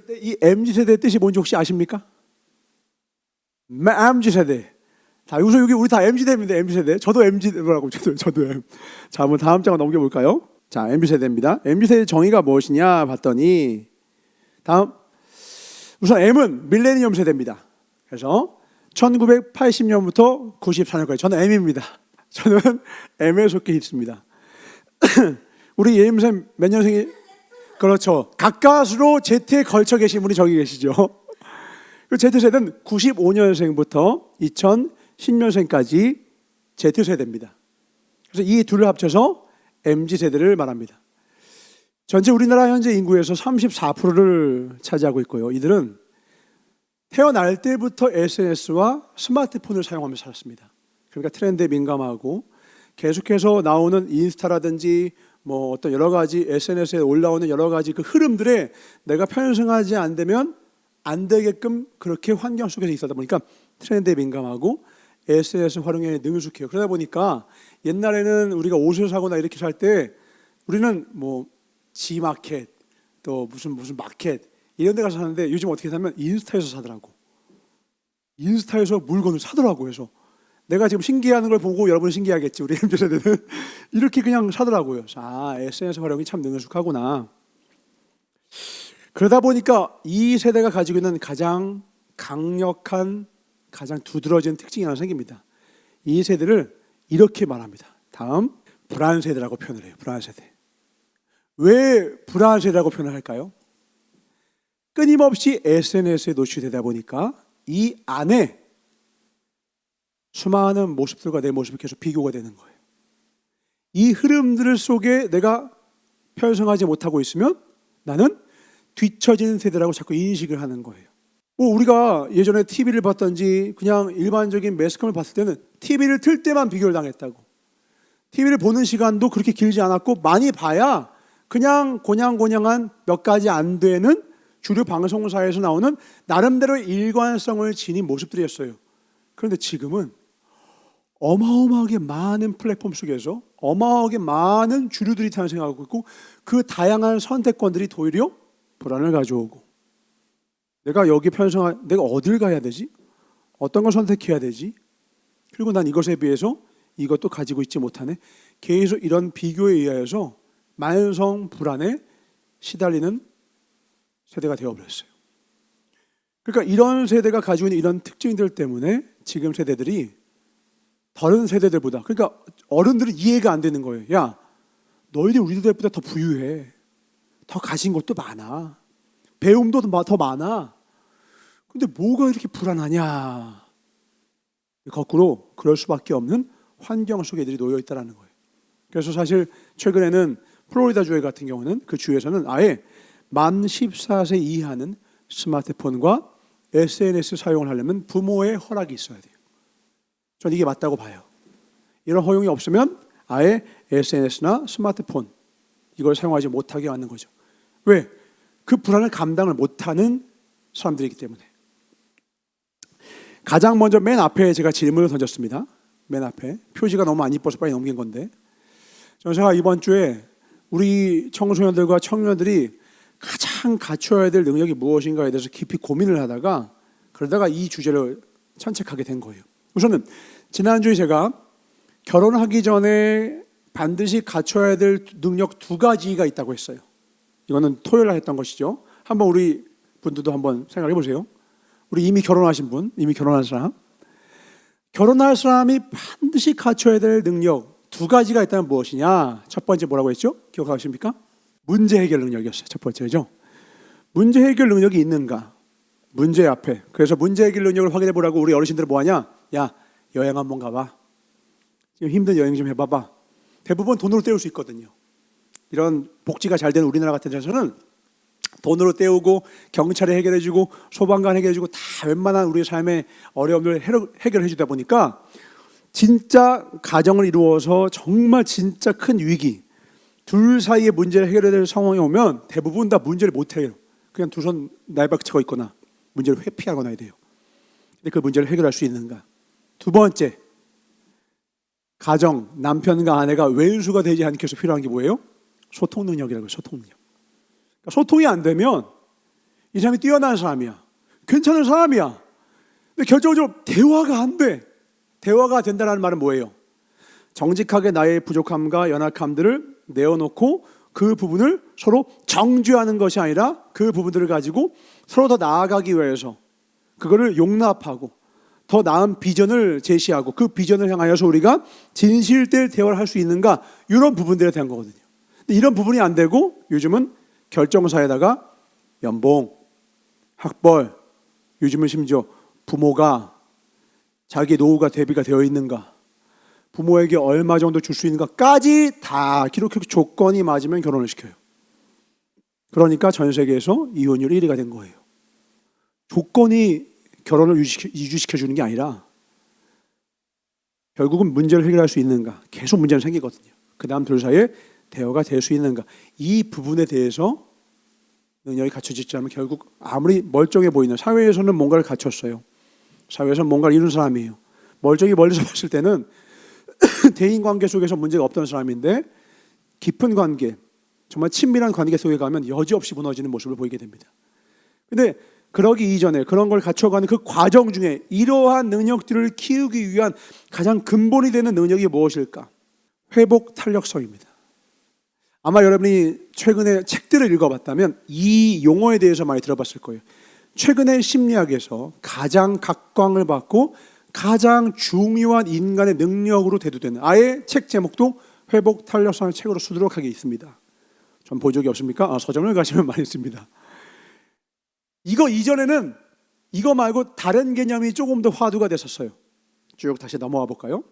이 MZ세대의 뜻이 뭔지 혹시 아십니까? MZ세대. 자, 여기서 여기 우리 다 MZ세대입니다. MZ세대. 저도 MZ라고 저도 M. 자, 한번 다음 장을 넘겨볼까요? 자, MZ세대입니다. MZ세대 정의가 무엇이냐 봤더니 다음 우선 M은 밀레니엄 세대입니다. 그래서 1980년부터 94년까지 저는 M입니다. 저는 M에 속해 있습니다. 우리 예임쌤 몇 년생이? 그렇죠. 가까스로 Z에 걸쳐 계신 분이 저기 계시죠. 그 Z세대는 95년생부터 2010년생까지 Z세대입니다. 그래서 이 둘을 합쳐서 MZ세대를 말합니다. 전체 우리나라 현재 인구에서 34%를 차지하고 있고요. 이들은 태어날 때부터 SNS와 스마트폰을 사용하면서 살았습니다. 그러니까 트렌드에 민감하고 계속해서 나오는 인스타라든지 뭐 어떤 여러 가지 SNS에 올라오는 여러 가지 그 흐름들에 내가 편승하지 않으면 안 되게끔 그렇게 환경 속에서 있었다 보니까 트렌드에 민감하고 SNS 활용에 능숙해요. 그러다 보니까 옛날에는 우리가 옷을 사거나 이렇게 살 때 우리는 뭐 G마켓 또 무슨 마켓 이런 데 가서 사는데 요즘 어떻게 사면 인스타에서 사더라고. 인스타에서 물건을 사더라고. 그래서 내가 지금 신기해하는 걸 보고 여러분 신기하겠지. 우리 MZ세대는 이렇게 그냥 사더라고요. 아, SNS 활용이 참 능숙하구나. 그러다 보니까 이 세대가 가지고 있는 가장 강력한 가장 두드러진 특징이 하나 생깁니다. 이 세대를 이렇게 말합니다. 다음 불안 세대라고 표현을 해요. 불안 세대. 왜 불안 세대라고 표현을 할까요? 끊임없이 SNS에 노출되다 보니까 이 안에 수많은 모습들과 내 모습이 계속 비교가 되는 거예요. 이 흐름들 속에 내가 편성하지 못하고 있으면 나는 뒤처진 세대라고 자꾸 인식을 하는 거예요. 뭐 우리가 예전에 TV를 봤던지 그냥 일반적인 매스컴을 봤을 때는 TV를 틀 때만 비교를 당했다고. TV를 보는 시간도 그렇게 길지 않았고 많이 봐야 그냥 고냥고냥한 몇 가지 안 되는 주류 방송사에서 나오는 나름대로 일관성을 지닌 모습들이었어요. 그런데 지금은 어마어마하게 많은 플랫폼 속에서 어마어마하게 많은 주류들이 탄생하고 있고 그 다양한 선택권들이 오히려 불안을 가져오고 내가 여기 내가 어딜 가야 되지? 어떤 걸 선택해야 되지? 그리고 난 이것에 비해서 이것도 가지고 있지 못하네. 계속 이런 비교에 의하여서 만성 불안에 시달리는 세대가 되어버렸어요. 그러니까 이런 세대가 가지고 있는 이런 특징들 때문에 지금 세대들이 다른 세대들보다 그러니까 어른들은 이해가 안 되는 거예요. 야, 너희들 우리들보다 더 부유해. 더 가진 것도 많아. 배움도 더 많아. 근데 뭐가 이렇게 불안하냐. 거꾸로 그럴 수밖에 없는 환경 속에 애들이 놓여 있다는 거예요. 그래서 사실 최근에는 플로리다 주 같은 경우는 그 주에서는 아예 만 14세 이하는 스마트폰과 SNS 사용을 하려면 부모의 허락이 있어야 돼요. 저는 이게 맞다고 봐요. 이런 허용이 없으면 아예 SNS나 스마트폰 이걸 사용하지 못하게 하는 거죠. 왜? 그 불안을 감당을 못하는 사람들이기 때문에. 가장 먼저 맨 앞에 제가 질문을 던졌습니다. 맨 앞에 표지가 너무 안 이뻐서 빨리 넘긴 건데 제가 이번 주에 우리 청소년들과 청년들이 가장 갖춰야 될 능력이 무엇인가에 대해서 깊이 고민을 하다가 그러다가 이 주제를 선택하게 된 거예요. 우선은 지난주에 제가 결혼하기 전에 반드시 갖춰야 될 능력 두 가지가 있다고 했어요. 이거는 토요일 날 했던 것이죠. 한번 우리 분들도 한번 생각해 보세요. 우리 이미 결혼하신 분, 이미 결혼한 사람. 결혼할 사람이 반드시 갖춰야 될 능력 두 가지가 있다면 무엇이냐? 첫 번째 뭐라고 했죠? 기억하십니까? 문제 해결 능력이었어요. 첫 번째죠. 문제 해결 능력이 있는가? 문제 앞에. 그래서 문제 해결 능력을 확인해 보라고 우리 어르신들은 뭐하냐? 야, 여행 한번 가봐. 지금 힘든 여행 좀 해봐봐. 대부분 돈으로 때울 수 있거든요. 이런 복지가 잘 되는 우리나라 같은 데서는 돈으로 때우고 경찰에 해결해주고 소방관 해결해주고 다 웬만한 우리 삶의 어려움을 해결해 주다 보니까 진짜 가정을 이루어서 정말 진짜 큰 위기 둘 사이의 문제를 해결해야 될 상황이 오면 대부분 다 문제를 못 해요. 그냥 두 손 날박치고 있거나 문제를 회피하거나 해야 돼요. 근데 그 문제를 해결할 수 있는가? 두 번째, 가정, 남편과 아내가 왼수가 되지 않기 위해서 필요한 게 뭐예요? 소통 능력이라고요. 소통 능력. 그러니까 소통이 안 되면 이 사람이 뛰어난 사람이야. 괜찮은 사람이야. 근데 결정적으로 대화가 안 돼. 대화가 된다는 말은 뭐예요? 정직하게 나의 부족함과 연약함들을 내어놓고 그 부분을 서로 정죄하는 것이 아니라 그 부분들을 가지고 서로 더 나아가기 위해서 그거를 용납하고 더 나은 비전을 제시하고 그 비전을 향하여서 우리가 진실될 대화를 할 수 있는가, 이런 부분들에 대한 거거든요. 근데 이런 부분이 안 되고 요즘은 결정사에다가 연봉, 학벌, 요즘은 심지어 부모가 자기 노후가 대비가 되어 있는가, 부모에게 얼마 정도 줄 수 있는가까지 다 기록해 조건이 맞으면 결혼을 시켜요. 그러니까 전 세계에서 이혼율 1위가 된 거예요. 조건이 결혼을 유지시켜 주는 게 아니라 결국은 문제를 해결할 수 있는가, 계속 문제는 생기거든요. 그 다음 둘 사이에 대화가 될 수 있는가, 이 부분에 대해서 능력이 갖춰지지 않으면 결국 아무리 멀쩡해 보이는, 사회에서는 뭔가를 갖췄어요. 사회에서는 뭔가를 이룬 사람이에요. 멀쩡히 멀리서 봤을 때는 대인관계 속에서 문제가 없던 사람인데 깊은 관계, 정말 친밀한 관계 속에 가면 여지없이 무너지는 모습을 보이게 됩니다. 근데 그러기 이전에 그런 걸 갖춰가는 그 과정 중에 이러한 능력들을 키우기 위한 가장 근본이 되는 능력이 무엇일까? 회복 탄력성입니다. 아마 여러분이 최근에 책들을 읽어봤다면 이 용어에 대해서 많이 들어봤을 거예요. 최근에 심리학에서 가장 각광을 받고 가장 중요한 인간의 능력으로 대두되는, 아예 책 제목도 회복 탄력성의 책으로 수두룩하게 있습니다. 전 본 적이 없습니까? 서점을 가시면 많이 있습니다. 이거 이전에는 이거 말고 다른 개념이 조금 더 화두가 됐었어요. 쭉 다시 넘어와 볼까요?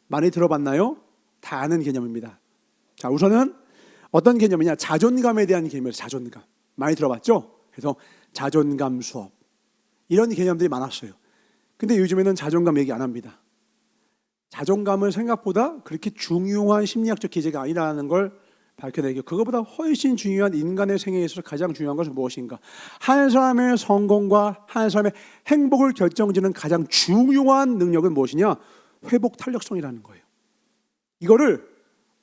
많이 들어봤나요? 다 아는 개념입니다. 자, 우선은 어떤 개념이냐? 자존감에 대한 개념이에요. 자존감. 많이 들어봤죠? 그래서 자존감 수업, 이런 개념들이 많았어요. 근데 요즘에는 자존감 얘기 안 합니다. 자존감은 생각보다 그렇게 중요한 심리학적 기제가 아니라는 걸 밝혀내고, 그것보다 훨씬 중요한 인간의 생애에 있어서 가장 중요한 것은 무엇인가? 한 사람의 성공과 한 사람의 행복을 결정짓는 가장 중요한 능력은 무엇이냐? 회복 탄력성이라는 거예요. 이거를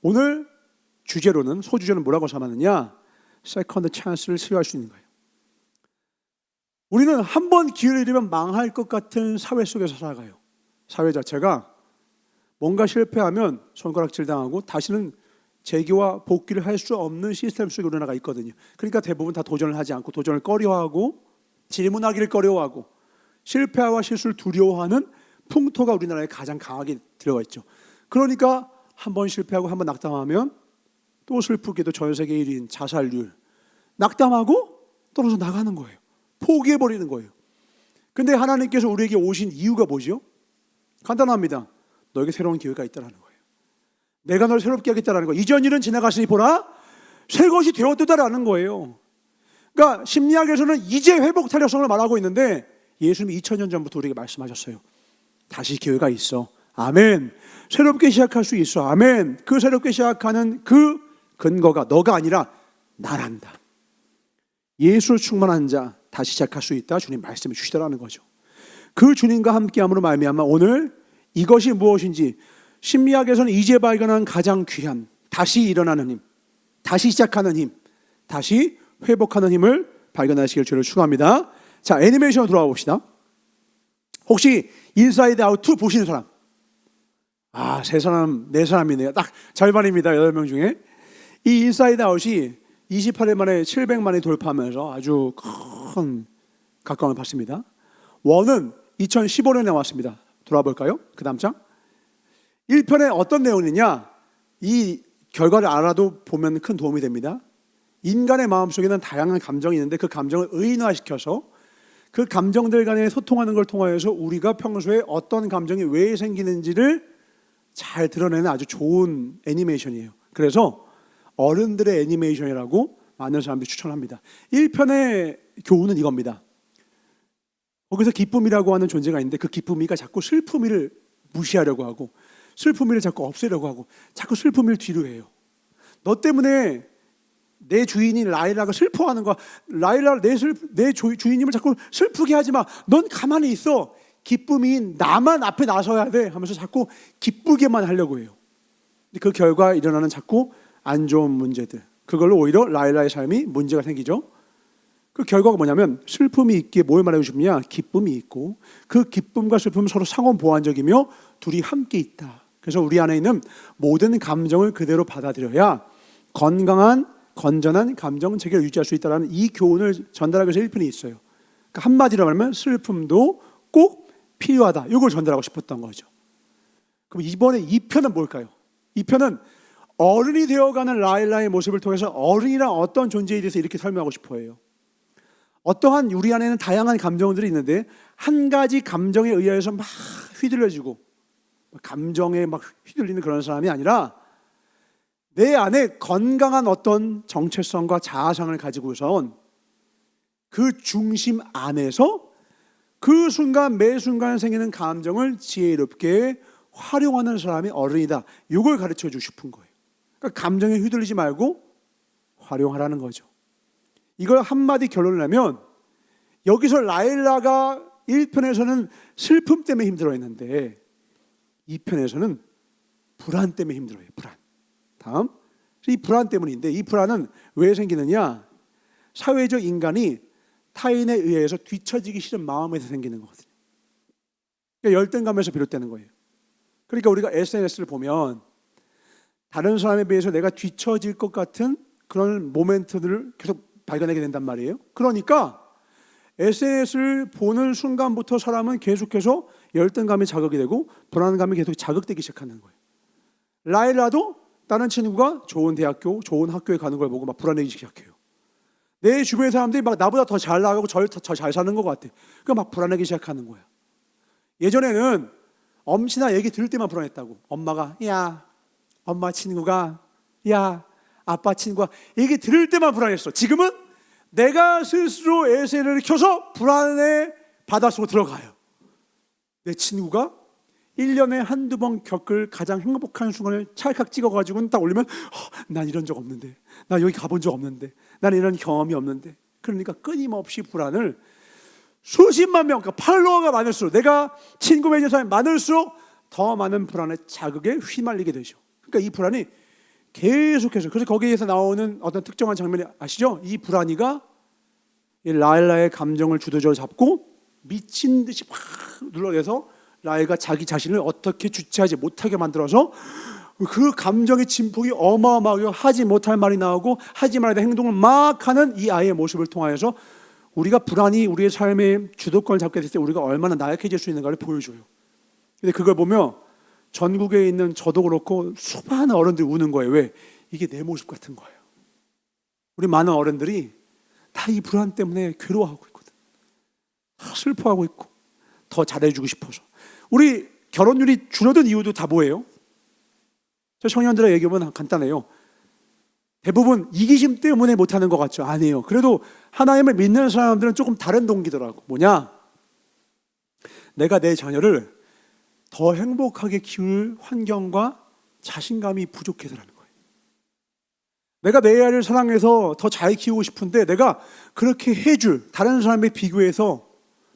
오늘 주제로는, 소주제는 뭐라고 삼았느냐? 세컨드 찬스를 수여할 수 있는 거예요. 우리는 한 번 기회를 잃으면 망할 것 같은 사회 속에서 살아가요. 사회 자체가 뭔가 실패하면 손가락질 당하고 다시는 재기와 복귀를 할 수 없는 시스템 속에 우리나라가 있거든요. 그러니까 대부분 다 도전을 하지 않고, 도전을 꺼려하고, 질문하기를 꺼려하고, 실패와 실수를 두려워하는 풍토가 우리나라에 가장 강하게 들어가 있죠. 그러니까 한 번 실패하고 한 번 낙담하면 또 슬프게도 전 세계 1위인 자살률, 낙담하고 떨어져 나가는 거예요. 포기해버리는 거예요. 근데 하나님께서 우리에게 오신 이유가 뭐죠? 간단합니다. 너에게 새로운 기회가 있다는 거예요. 내가 널 새롭게 하겠다는 거예요. 이전 일은 지나갔으니 보라, 새 것이 되었다라는 거예요. 그러니까 심리학에서는 이제 회복 탄력성을 말하고 있는데 예수님이 2000년 전부터 우리에게 말씀하셨어요. 다시 기회가 있어. 아멘. 새롭게 시작할 수 있어. 아멘. 그 새롭게 시작하는 그 근거가 너가 아니라 나란다. 예수로 충만한 자 다시 시작할 수 있다. 주님 말씀해 주시더라는 거죠. 그 주님과 함께함으로 말미암아 오늘 이것이 무엇인지, 심리학에서는 이제 발견한 가장 귀한 다시 일어나는 힘, 다시 시작하는 힘, 다시 회복하는 힘을 발견하시길 주를 축원합니다. 자, 애니메이션으로 돌아와 봅시다. 혹시 인사이드 아웃 2 보시는 사람? 세 사람, 네 사람이네요. 딱 절반입니다. 8명 중에. 이 인사이드 아웃이 28일 만에 700만이 돌파하면서 아주 큰 각광을 받습니다. 1은 2015년에 나왔습니다. 돌아와 볼까요? 그 다음 장. 1편에 어떤 내용이냐? 이 결과를 알아도 보면 큰 도움이 됩니다. 인간의 마음속에는 다양한 감정이 있는데 그 감정을 의인화시켜서 그 감정들 간에 소통하는 걸 통하여서 우리가 평소에 어떤 감정이 왜 생기는지를 잘 드러내는 아주 좋은 애니메이션이에요. 그래서 어른들의 애니메이션이라고 많은 사람들이 추천합니다. 1편의 교훈은 이겁니다. 거기서 기쁨이라고 하는 존재가 있는데 그 기쁨이가 자꾸 슬픔이를 무시하려고 하고, 슬픔이를 자꾸 없애려고 하고, 자꾸 슬픔이를 뒤로 해요. 너 때문에 내 주인이 라일라가 슬퍼하는 거야. 라일라, 내 주인님을 자꾸 슬프게 하지 마. 넌 가만히 있어. 기쁨이 나만 앞에 나서야 돼 하면서 자꾸 기쁘게만 하려고 해요. 그 결과 일어나는 자꾸 안 좋은 문제들, 그걸로 오히려 라일라의 삶이 문제가 생기죠. 그 결과가 뭐냐면 슬픔이 있기에 뭘 말하고 싶냐? 기쁨이 있고 그 기쁨과 슬픔은 서로 상호 보완적이며 둘이 함께 있다. 그래서 우리 안에 있는 모든 감정을 그대로 받아들여야 건강한 건전한 감정 체계를 유지할 수 있다는 이 교훈을 전달하기 위해서 1편이 있어요. 그러니까 한마디로 말하면 슬픔도 꼭 필요하다. 이걸 전달하고 싶었던 거죠. 그럼 이번에 2편은 뭘까요? 2편은 어른이 되어가는 라일라의 모습을 통해서 어른이란 어떤 존재에 대해서 이렇게 설명하고 싶어 해요. 어떠한 우리 안에는 다양한 감정들이 있는데 한 가지 감정에 의해서 막 휘둘려지고 감정에 막 휘둘리는 그런 사람이 아니라 내 안에 건강한 어떤 정체성과 자아상을 가지고선 그 중심 안에서 그 순간 매 순간 생기는 감정을 지혜롭게 활용하는 사람이 어른이다. 이걸 가르쳐 주고 싶은 거예요. 그러니까 감정에 휘둘리지 말고 활용하라는 거죠. 이걸 한마디 결론을 내면 여기서 라일라가 1편에서는 슬픔 때문에 힘들어했는데 2편에서는 불안 때문에 힘들어해요. 불안. 다음, 이 불안 때문인데 이 불안은 왜 생기느냐? 사회적 인간이 타인에 의해서 뒤처지기 싫은 마음에서 생기는 거거든요. 그러니까 열등감에서 비롯되는 거예요. 그러니까 우리가 SNS를 보면 다른 사람에 비해서 내가 뒤처질 것 같은 그런 모멘트들을 계속 발견하게 된단 말이에요. 그러니까 SNS를 보는 순간부터 사람은 계속해서 열등감이 자극이 되고 불안감이 계속 자극되기 시작하는 거예요. 라일라도 다른 친구가 좋은 대학교, 좋은 학교에 가는 걸 보고 막 불안해지기 시작해요. 내 주변의 사람들이 막 나보다 더 잘 나가고 더 잘 사는 것 같아. 그러니까 막 불안하기 시작하는 거야. 예전에는 엄친아 얘기 들을 때만 불안했다고. 엄마가 야, 엄마 친구가 야, 아빠 친구가 얘기 들을 때만 불안했어. 지금은 내가 스스로 SNS를 켜서 불안의 바닷속으로 들어가요. 내 친구가 1년에 한두 번 겪을 가장 행복한 순간을 찰칵 찍어가지고는 딱 올리면 난 이런 적 없는데, 나 여기 가본 적 없는데, 난 이런 경험이 없는데. 그러니까 끊임없이 불안을 수십만 명, 그러니까 팔로워가 많을수록, 내가 친구 맺은 사람이 많을수록 더 많은 불안의 자극에 휘말리게 되죠. 그러니까 이 불안이 계속해서, 그래서 거기에서 나오는 어떤 특정한 장면이 아시죠? 이 불안이가 이 라일라의 감정을 주도적으로 잡고 미친 듯이 막 눌러내서 라일가 자기 자신을 어떻게 주체하지 못하게 만들어서 그 감정의 진폭이 어마어마하게 하지 못할 말이 나오고 하지 말아야 될 행동을 막 하는 이 아이의 모습을 통하여서 우리가 불안이 우리의 삶의 주도권을 잡게 됐을 때 우리가 얼마나 나약해질 수 있는가를 보여줘요. 근데 그걸 보며 전국에 있는 저도 그렇고 수많은 어른들이 우는 거예요. 왜? 이게 내 모습 같은 거예요. 우리 많은 어른들이 다 이 불안 때문에 괴로워하고 있거든. 다 슬퍼하고 있고 더 잘해주고 싶어서. 우리 결혼율이 줄어든 이유도 다 뭐예요? 저 청년들의 얘기하면 간단해요. 대부분 이기심 때문에 못하는 것 같죠? 아니에요. 그래도 하나님을 믿는 사람들은 조금 다른 동기더라고. 뭐냐? 내가 내 자녀를 더 행복하게 키울 환경과 자신감이 부족해서라는 거예요. 내가 내 아이를 사랑해서 더 잘 키우고 싶은데 내가 그렇게 해줄 다른 사람에 비교해서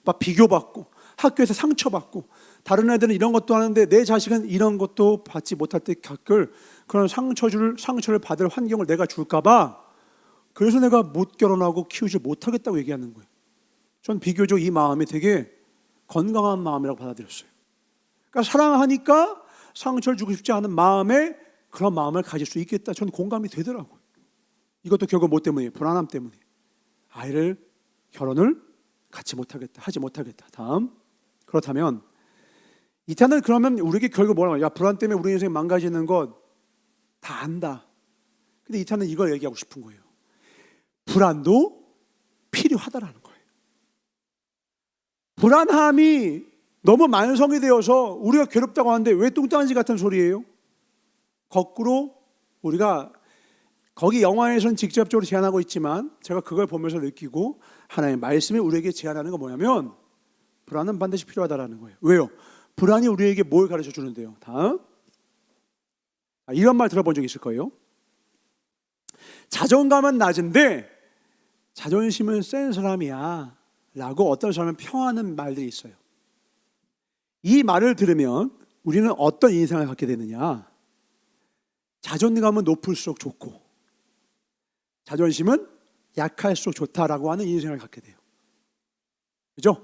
막 비교받고 학교에서 상처받고 다른 애들은 이런 것도 하는데 내 자식은 이런 것도 받지 못할 때 겪을 그런 상처를 받을 환경을 내가 줄까 봐 그래서 내가 못 결혼하고 키우지 못하겠다고 얘기하는 거예요. 전 비교적 이 마음이 되게 건강한 마음이라고 받아들였어요. 그러니까 사랑하니까 상처를 주고 싶지 않은 마음에 그런 마음을 가질 수 있겠다. 저는 공감이 되더라고요. 이것도 결국 뭐 때문이에요? 불안함 때문에. 아이를 결혼을 같이 못하겠다. 하지 못하겠다. 다음. 그렇다면 이탄은 그러면 우리에게 결국 뭐라고 해요? 야, 불안 때문에 우리 인생 망가지는 것 다 안다. 근데 이탄은 이걸 얘기하고 싶은 거예요. 불안도 필요하다라는 거예요. 불안함이 너무 만성이 되어서 우리가 괴롭다고 하는데 왜 뚱딴지 같은 소리예요? 거꾸로 우리가 거기 영화에서는 직접적으로 제안하고 있지만 제가 그걸 보면서 느끼고 하나님의 말씀이 우리에게 제안하는 건 뭐냐면 불안은 반드시 필요하다라는 거예요. 왜요? 불안이 우리에게 뭘 가르쳐 주는데요? 다음. 이런 말 들어본 적 있을 거예요. 자존감은 낮은데 자존심은 센 사람이야 라고 어떤 사람은 평하는 말들이 있어요. 이 말을 들으면 우리는 어떤 인상을 갖게 되느냐? 자존감은 높을수록 좋고 자존심은 약할수록 좋다라고 하는 인생을 갖게 돼요. 그죠?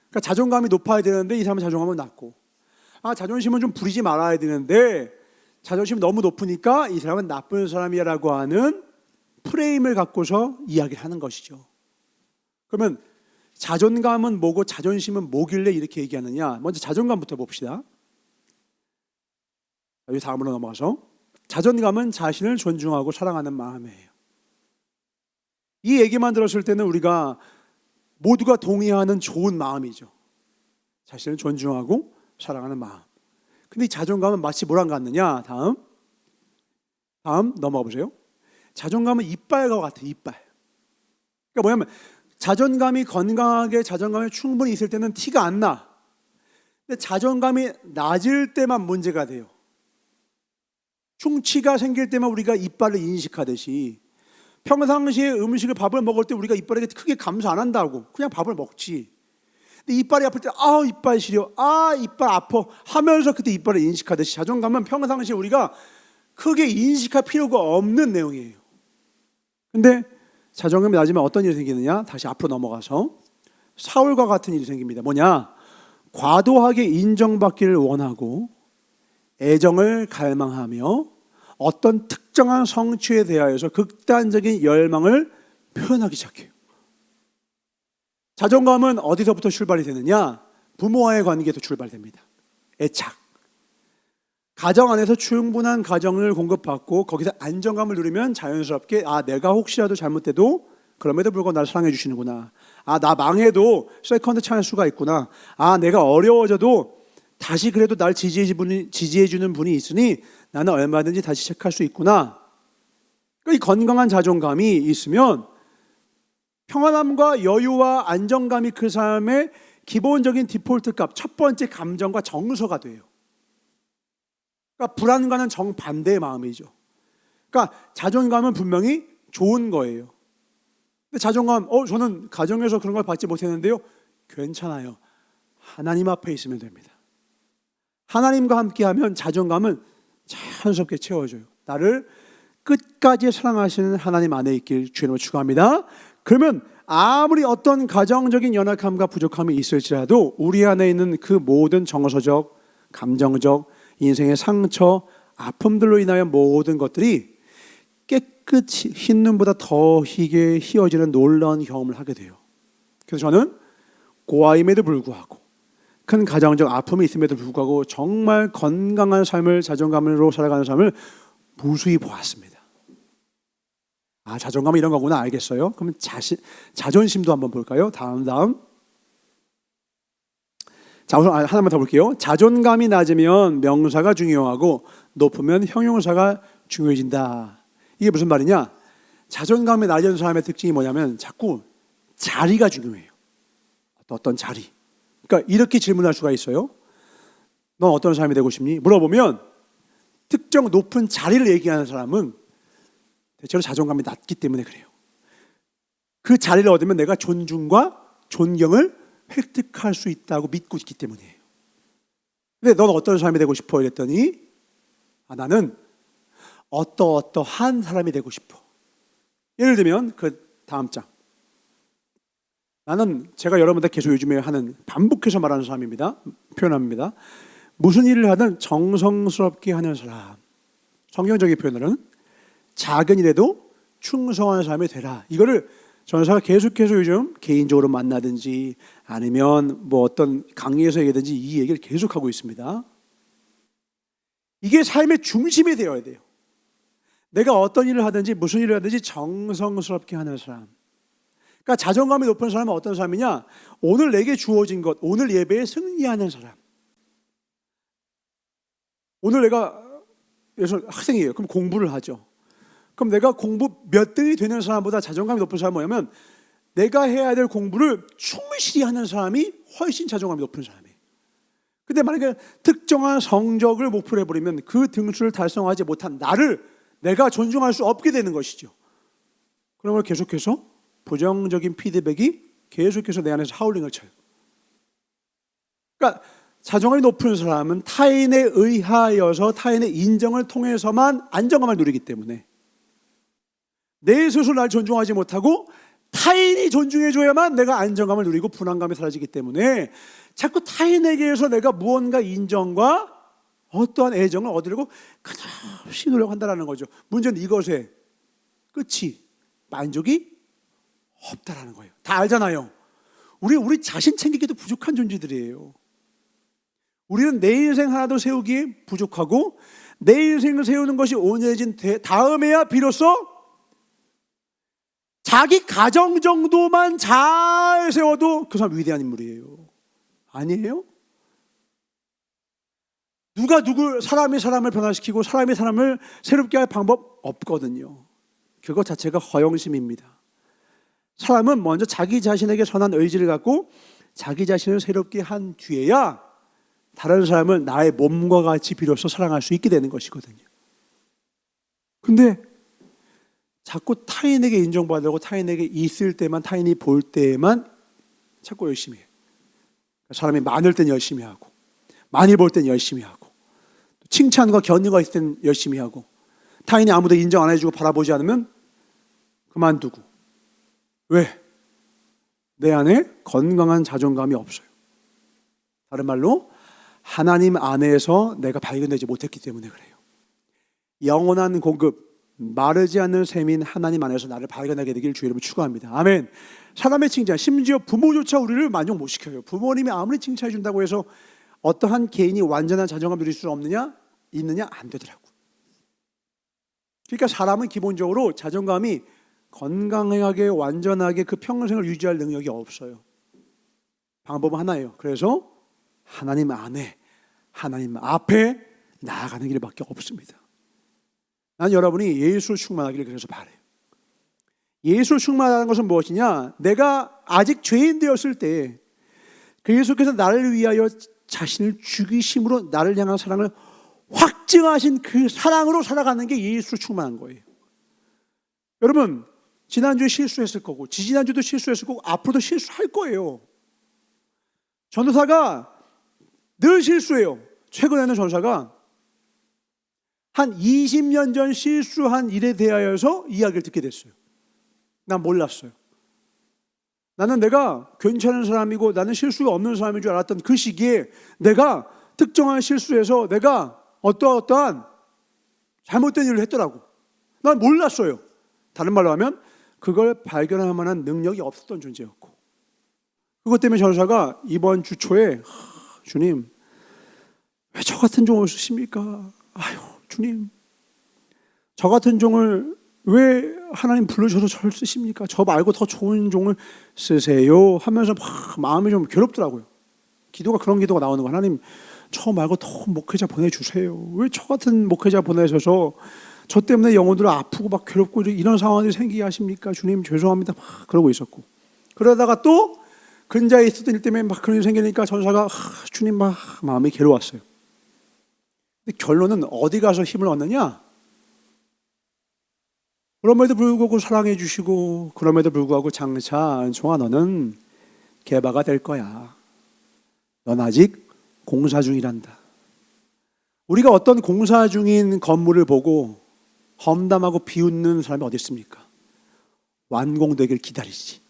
그러니까 자존감이 높아야 되는데 이 사람은 자존감은 낮고, 자존심은 좀 부리지 말아야 되는데 자존심이 너무 높으니까 이 사람은 나쁜 사람이라고 하는 프레임을 갖고서 이야기를 하는 것이죠. 그러면 자존감은 뭐고 자존심은 뭐길래 이렇게 얘기하느냐? 먼저 자존감부터 봅시다. 여기 다음으로 넘어가서, 자존감은 자신을 존중하고 사랑하는 마음이에요. 이 얘기만 들었을 때는 우리가 모두가 동의하는 좋은 마음이죠. 자신을 존중하고 사랑하는 마음. 근데 이 자존감은 마치 뭐랑 같느냐? 다음 넘어가 보세요. 자존감은 이빨과 같아요. 이빨. 그러니까 뭐냐면 자존감이 건강하게, 자존감이 충분히 있을 때는 티가 안 나. 근데 자존감이 낮을 때만 문제가 돼요. 충치가 생길 때만 우리가 이빨을 인식하듯이 평상시에 음식을, 밥을 먹을 때 우리가 이빨에 크게 감소 안 한다고 그냥 밥을 먹지. 근데 이빨이 아플 때 이빨 시려, 이빨 아파 하면서 그때 이빨을 인식하듯이 자존감은 평상시에 우리가 크게 인식할 필요가 없는 내용이에요. 근데 자존감이 낮으면 어떤 일이 생기느냐? 다시 앞으로 넘어가서 사울과 같은 일이 생깁니다. 뭐냐? 과도하게 인정받기를 원하고 애정을 갈망하며 어떤 특정한 성취에 대하여서 극단적인 열망을 표현하기 시작해요. 자존감은 어디서부터 출발이 되느냐? 부모와의 관계에서 출발됩니다. 애착. 가정 안에서 충분한 가정을 공급받고 거기서 안정감을 누리면 자연스럽게 내가 혹시라도 잘못돼도 그럼에도 불구하고 나를 사랑해 주시는구나. 나 망해도 세컨드 찬스가 있구나. 내가 어려워져도 다시 그래도 날 지지해 주는 분이 있으니 나는 얼마든지 다시 체크할 수 있구나. 이 건강한 자존감이 있으면 평안함과 여유와 안정감이 그 사람의 기본적인 디폴트 값, 첫 번째 감정과 정서가 돼요. 그러니까 불안과는 정반대의 마음이죠. 그러니까 자존감은 분명히 좋은 거예요. 근데 자존감, 저는 가정에서 그런 걸 받지 못했는데요. 괜찮아요. 하나님 앞에 있으면 됩니다. 하나님과 함께하면 자존감은 자연스럽게 채워져요. 나를 끝까지 사랑하시는 하나님 안에 있길 주님으로 축원합니다. 그러면 아무리 어떤 가정적인 연약함과 부족함이 있을지라도 우리 안에 있는 그 모든 정서적, 감정적, 인생의 상처, 아픔들로 인하여 모든 것들이 깨끗이 흰 눈보다 더 희게 희어지는 놀라운 경험을 하게 돼요. 그래서 저는 고아임에도 불구하고 큰 가정적 아픔이 있음에도 불구하고 정말 건강한 삶을, 자존감으로 살아가는 삶을 무수히 보았습니다. 자존감은 이런 거구나, 알겠어요. 그러면 자존심도 한번 볼까요? 다음. 자, 우선 하나만 더 볼게요. 자존감이 낮으면 명사가 중요하고 높으면 형용사가 중요해진다. 이게 무슨 말이냐? 자존감이 낮은 사람의 특징이 뭐냐면 자꾸 자리가 중요해요. 어떤 자리. 그러니까 이렇게 질문할 수가 있어요. 넌 어떤 사람이 되고 싶니? 물어보면 특정 높은 자리를 얘기하는 사람은 대체로 자존감이 낮기 때문에 그래요. 그 자리를 얻으면 내가 존중과 존경을 획득할 수 있다고 믿고 있기 때문이에요. 근데 넌 어떤 사람이 되고 싶어? 이랬더니 나는 어떠한 사람이 되고 싶어. 예를 들면 그 다음 장. 나는 제가 여러분들 계속 요즘에 하는 반복해서 말하는 사람입니다. 표현합니다. 무슨 일을 하든 정성스럽게 하는 사람. 성경적인 표현으로는 작은 일에도 충성한 사람이 되라. 이거를 전사가 계속해서 요즘 개인적으로 만나든지 아니면 어떤 강의에서 얘기하든지 이 얘기를 계속하고 있습니다. 이게 삶의 중심이 되어야 돼요. 내가 어떤 일을 하든지 무슨 일을 하든지 정성스럽게 하는 사람. 그러니까 자존감이 높은 사람은 어떤 사람이냐? 오늘 내게 주어진 것, 오늘 예배에 승리하는 사람. 오늘 내가 학생이에요. 그럼 공부를 하죠. 그럼 내가 공부 몇 등이 되는 사람보다 자존감이 높은 사람은 뭐냐면 내가 해야 될 공부를 충실히 하는 사람이 훨씬 자존감이 높은 사람이에요. 근데 만약에 특정한 성적을 목표로 해버리면 그 등수를 달성하지 못한 나를 내가 존중할 수 없게 되는 것이죠. 그러면 계속해서 부정적인 피드백이 계속해서 내 안에서 하울링을 쳐요. 그러니까 자존감이 높은 사람은 타인에 의하여서 타인의 인정을 통해서만 안정감을 누리기 때문에 내 스스로 날 존중하지 못하고 타인이 존중해줘야만 내가 안정감을 누리고 불안감이 사라지기 때문에 자꾸 타인에게서 내가 무언가 인정과 어떠한 애정을 얻으려고 끊임없이 노력한다는 거죠. 문제는 이것에 끝이 만족이 없다라는 거예요. 다 알잖아요. 우리 자신 챙기기도 부족한 존재들이에요. 우리는 내 인생 하나도 세우기에 부족하고 내 인생을 세우는 것이 온전해진 다음에야 비로소 자기 가정 정도만 잘 세워도 그 사람 위대한 인물이에요. 아니에요? 누가 사람이 사람을 변화시키고 사람이 사람을 새롭게 할 방법 없거든요. 그것 자체가 허영심입니다. 사람은 먼저 자기 자신에게 선한 의지를 갖고 자기 자신을 새롭게 한 뒤에야 다른 사람을 나의 몸과 같이 비로소 사랑할 수 있게 되는 것이거든요. 근데 자꾸 타인에게 인정받으려고 타인에게 있을 때만, 타인이 볼 때만 자꾸 열심히 해요. 사람이 많을 땐 열심히 하고 많이 볼 땐 열심히 하고 칭찬과 격려가 있을 땐 열심히 하고 타인이 아무도 인정 안 해주고 바라보지 않으면 그만두고. 왜? 내 안에 건강한 자존감이 없어요. 다른 말로 하나님 안에서 내가 발견되지 못했기 때문에 그래요. 영원한 공급, 마르지 않는 샘인 하나님 안에서 나를 발견하게 되길 주의 이름으로 축원합니다. 아멘. 사람의 칭찬, 심지어 부모조차 우리를 만족 못 시켜요. 부모님이 아무리 칭찬해 준다고 해서 어떠한 개인이 완전한 자존감 누릴 수 있느냐? 안 되더라고. 그러니까 사람은 기본적으로 자존감이 건강하게 완전하게 그 평생을 유지할 능력이 없어요. 방법은 하나예요. 그래서 하나님 안에, 하나님 앞에 나아가는 길밖에 없습니다. 난 여러분이 예수로 충만하기를 그래서 바라요. 예수로 충만하다는 것은 무엇이냐? 내가 아직 죄인 되었을 때 예수께서 나를 위하여 자신을 죽이심으로 나를 향한 사랑을 확증하신 그 사랑으로 살아가는 게 예수로 충만한 거예요. 여러분, 지난주에 실수했을 거고 지지난주도 실수했을 거고 앞으로도 실수할 거예요. 전도사가 늘 실수해요. 최근에는 전도사가 한 20년 전 실수한 일에 대하여서 이야기를 듣게 됐어요. 난 몰랐어요. 나는 내가 괜찮은 사람이고 나는 실수가 없는 사람인 줄 알았던 그 시기에 내가 특정한 실수에서 내가 어떠한 잘못된 일을 했더라고. 난 몰랐어요. 다른 말로 하면 그걸 발견할 만한 능력이 없었던 존재였고, 그것 때문에 전도사가 이번 주 초에 주님 왜 저 같은 종을 쓰십니까? 아유 주님, 저 같은 종을 왜 하나님 불러주셔서 저를 쓰십니까? 저 말고 더 좋은 종을 쓰세요 하면서 막 마음이 좀 괴롭더라고요. 그런 기도가 나오는 거. 하나님, 저 말고 더 목회자 보내주세요. 왜 저 같은 목회자 보내셔서 저 때문에 영혼들 아프고 막 괴롭고 이런 상황이 생기게 하십니까? 주님 죄송합니다. 막 그러고 있었고, 그러다가 또 근자에 있었던 일 때문에 막 그런 일이 생기니까 전사가 주님 막 마음이 괴로웠어요. 근데 결론은 어디 가서 힘을 얻느냐? 그럼에도 불구하고 사랑해 주시고 그럼에도 불구하고 장차 종아 너는 개바가 될 거야. 넌 아직 공사 중이란다. 우리가 어떤 공사 중인 건물을 보고 험담하고 비웃는 사람이 어디 있습니까? 완공되길 기다리지.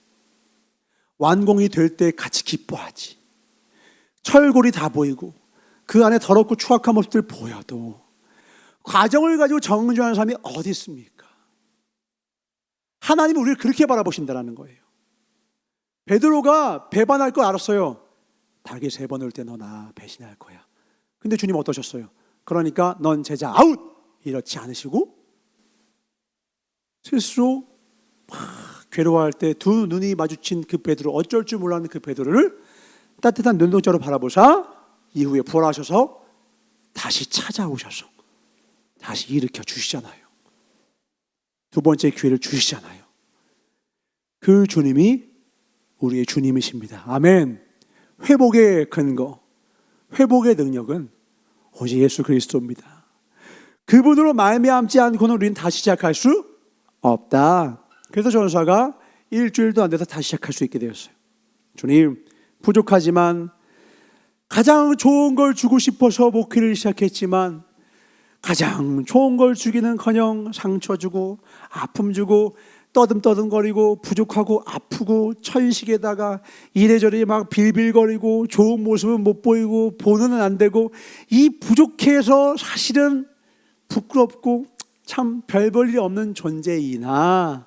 완공이 될 때 같이 기뻐하지. 철골이 다 보이고 그 안에 더럽고 추악한 모습들 보여도 과정을 가지고 정죄하는 사람이 어디 있습니까? 하나님은 우리를 그렇게 바라보신다는 거예요. 베드로가 배반할 거 알았어요. 닭이 3번 올 때 너 나 배신할 거야. 근데 주님 어떠셨어요? 그러니까 넌 제자 아웃! 이렇지 않으시고 스스로 막 괴로워할 때 두 눈이 마주친 그 베드로, 어쩔 줄 몰랐는 그 베드로를 따뜻한 눈동자로 바라보사 이후에 부활하셔서 다시 찾아오셔서 다시 일으켜 주시잖아요. 두 번째 기회를 주시잖아요. 그 주님이 우리의 주님이십니다. 아멘. 회복의 근거, 회복의 능력은 오직 예수 그리스도입니다. 그분으로 말미암지 않고는 우리는 다시 시작할 수 없다. 그래서 전사가 일주일도 안 돼서 다시 시작할 수 있게 되었어요. 주님, 부족하지만 가장 좋은 걸 주고 싶어서 목회를 시작했지만 가장 좋은 걸 주기는커녕 상처 주고 아픔 주고 떠듬떠듬거리고 부족하고 아프고 천식에다가 이래저래 막 빌빌거리고 좋은 모습은 못 보이고 보는 안 되고 이 부족해서 사실은 부끄럽고 참 별 볼 일이 없는 존재이나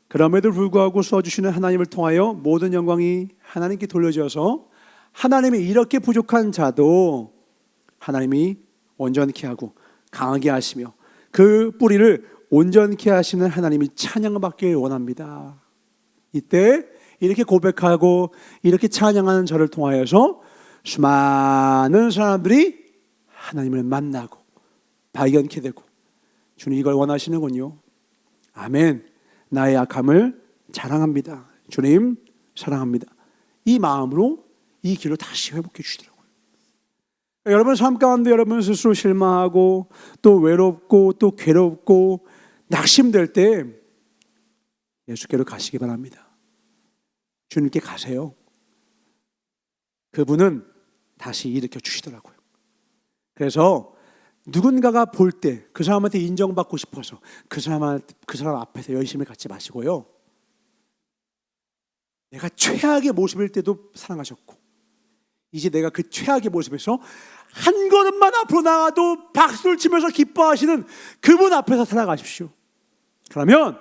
그럼에도 불구하고 써주시는 하나님을 통하여 모든 영광이 하나님께 돌려져서 하나님이 이렇게 부족한 자도 하나님이 온전케 하고 강하게 하시며 그 뿌리를 온전케 하시는 하나님이 찬양받기를 원합니다. 이때 이렇게 고백하고 이렇게 찬양하는 저를 통하여서 수많은 사람들이 하나님을 만나고 발견케 되고 주님 이걸 원하시는군요. 아멘. 나의 약함을 자랑합니다. 주님 사랑합니다. 이 마음으로 이 길로 다시 회복해 주시더라고요. 여러분 삶 가운데 여러분 스스로 실망하고 또 외롭고 또 괴롭고 낙심될 때 예수께로 가시기 바랍니다. 주님께 가세요. 그분은 다시 일으켜 주시더라고요. 그래서 누군가가 볼 때 그 사람한테 인정받고 싶어서 그 사람 앞에서 열심히 갖지 마시고요. 내가 최악의 모습일 때도 사랑하셨고 이제 내가 그 최악의 모습에서 한 걸음만 앞으로 나가도 박수를 치면서 기뻐하시는 그분 앞에서 살아가십시오. 그러면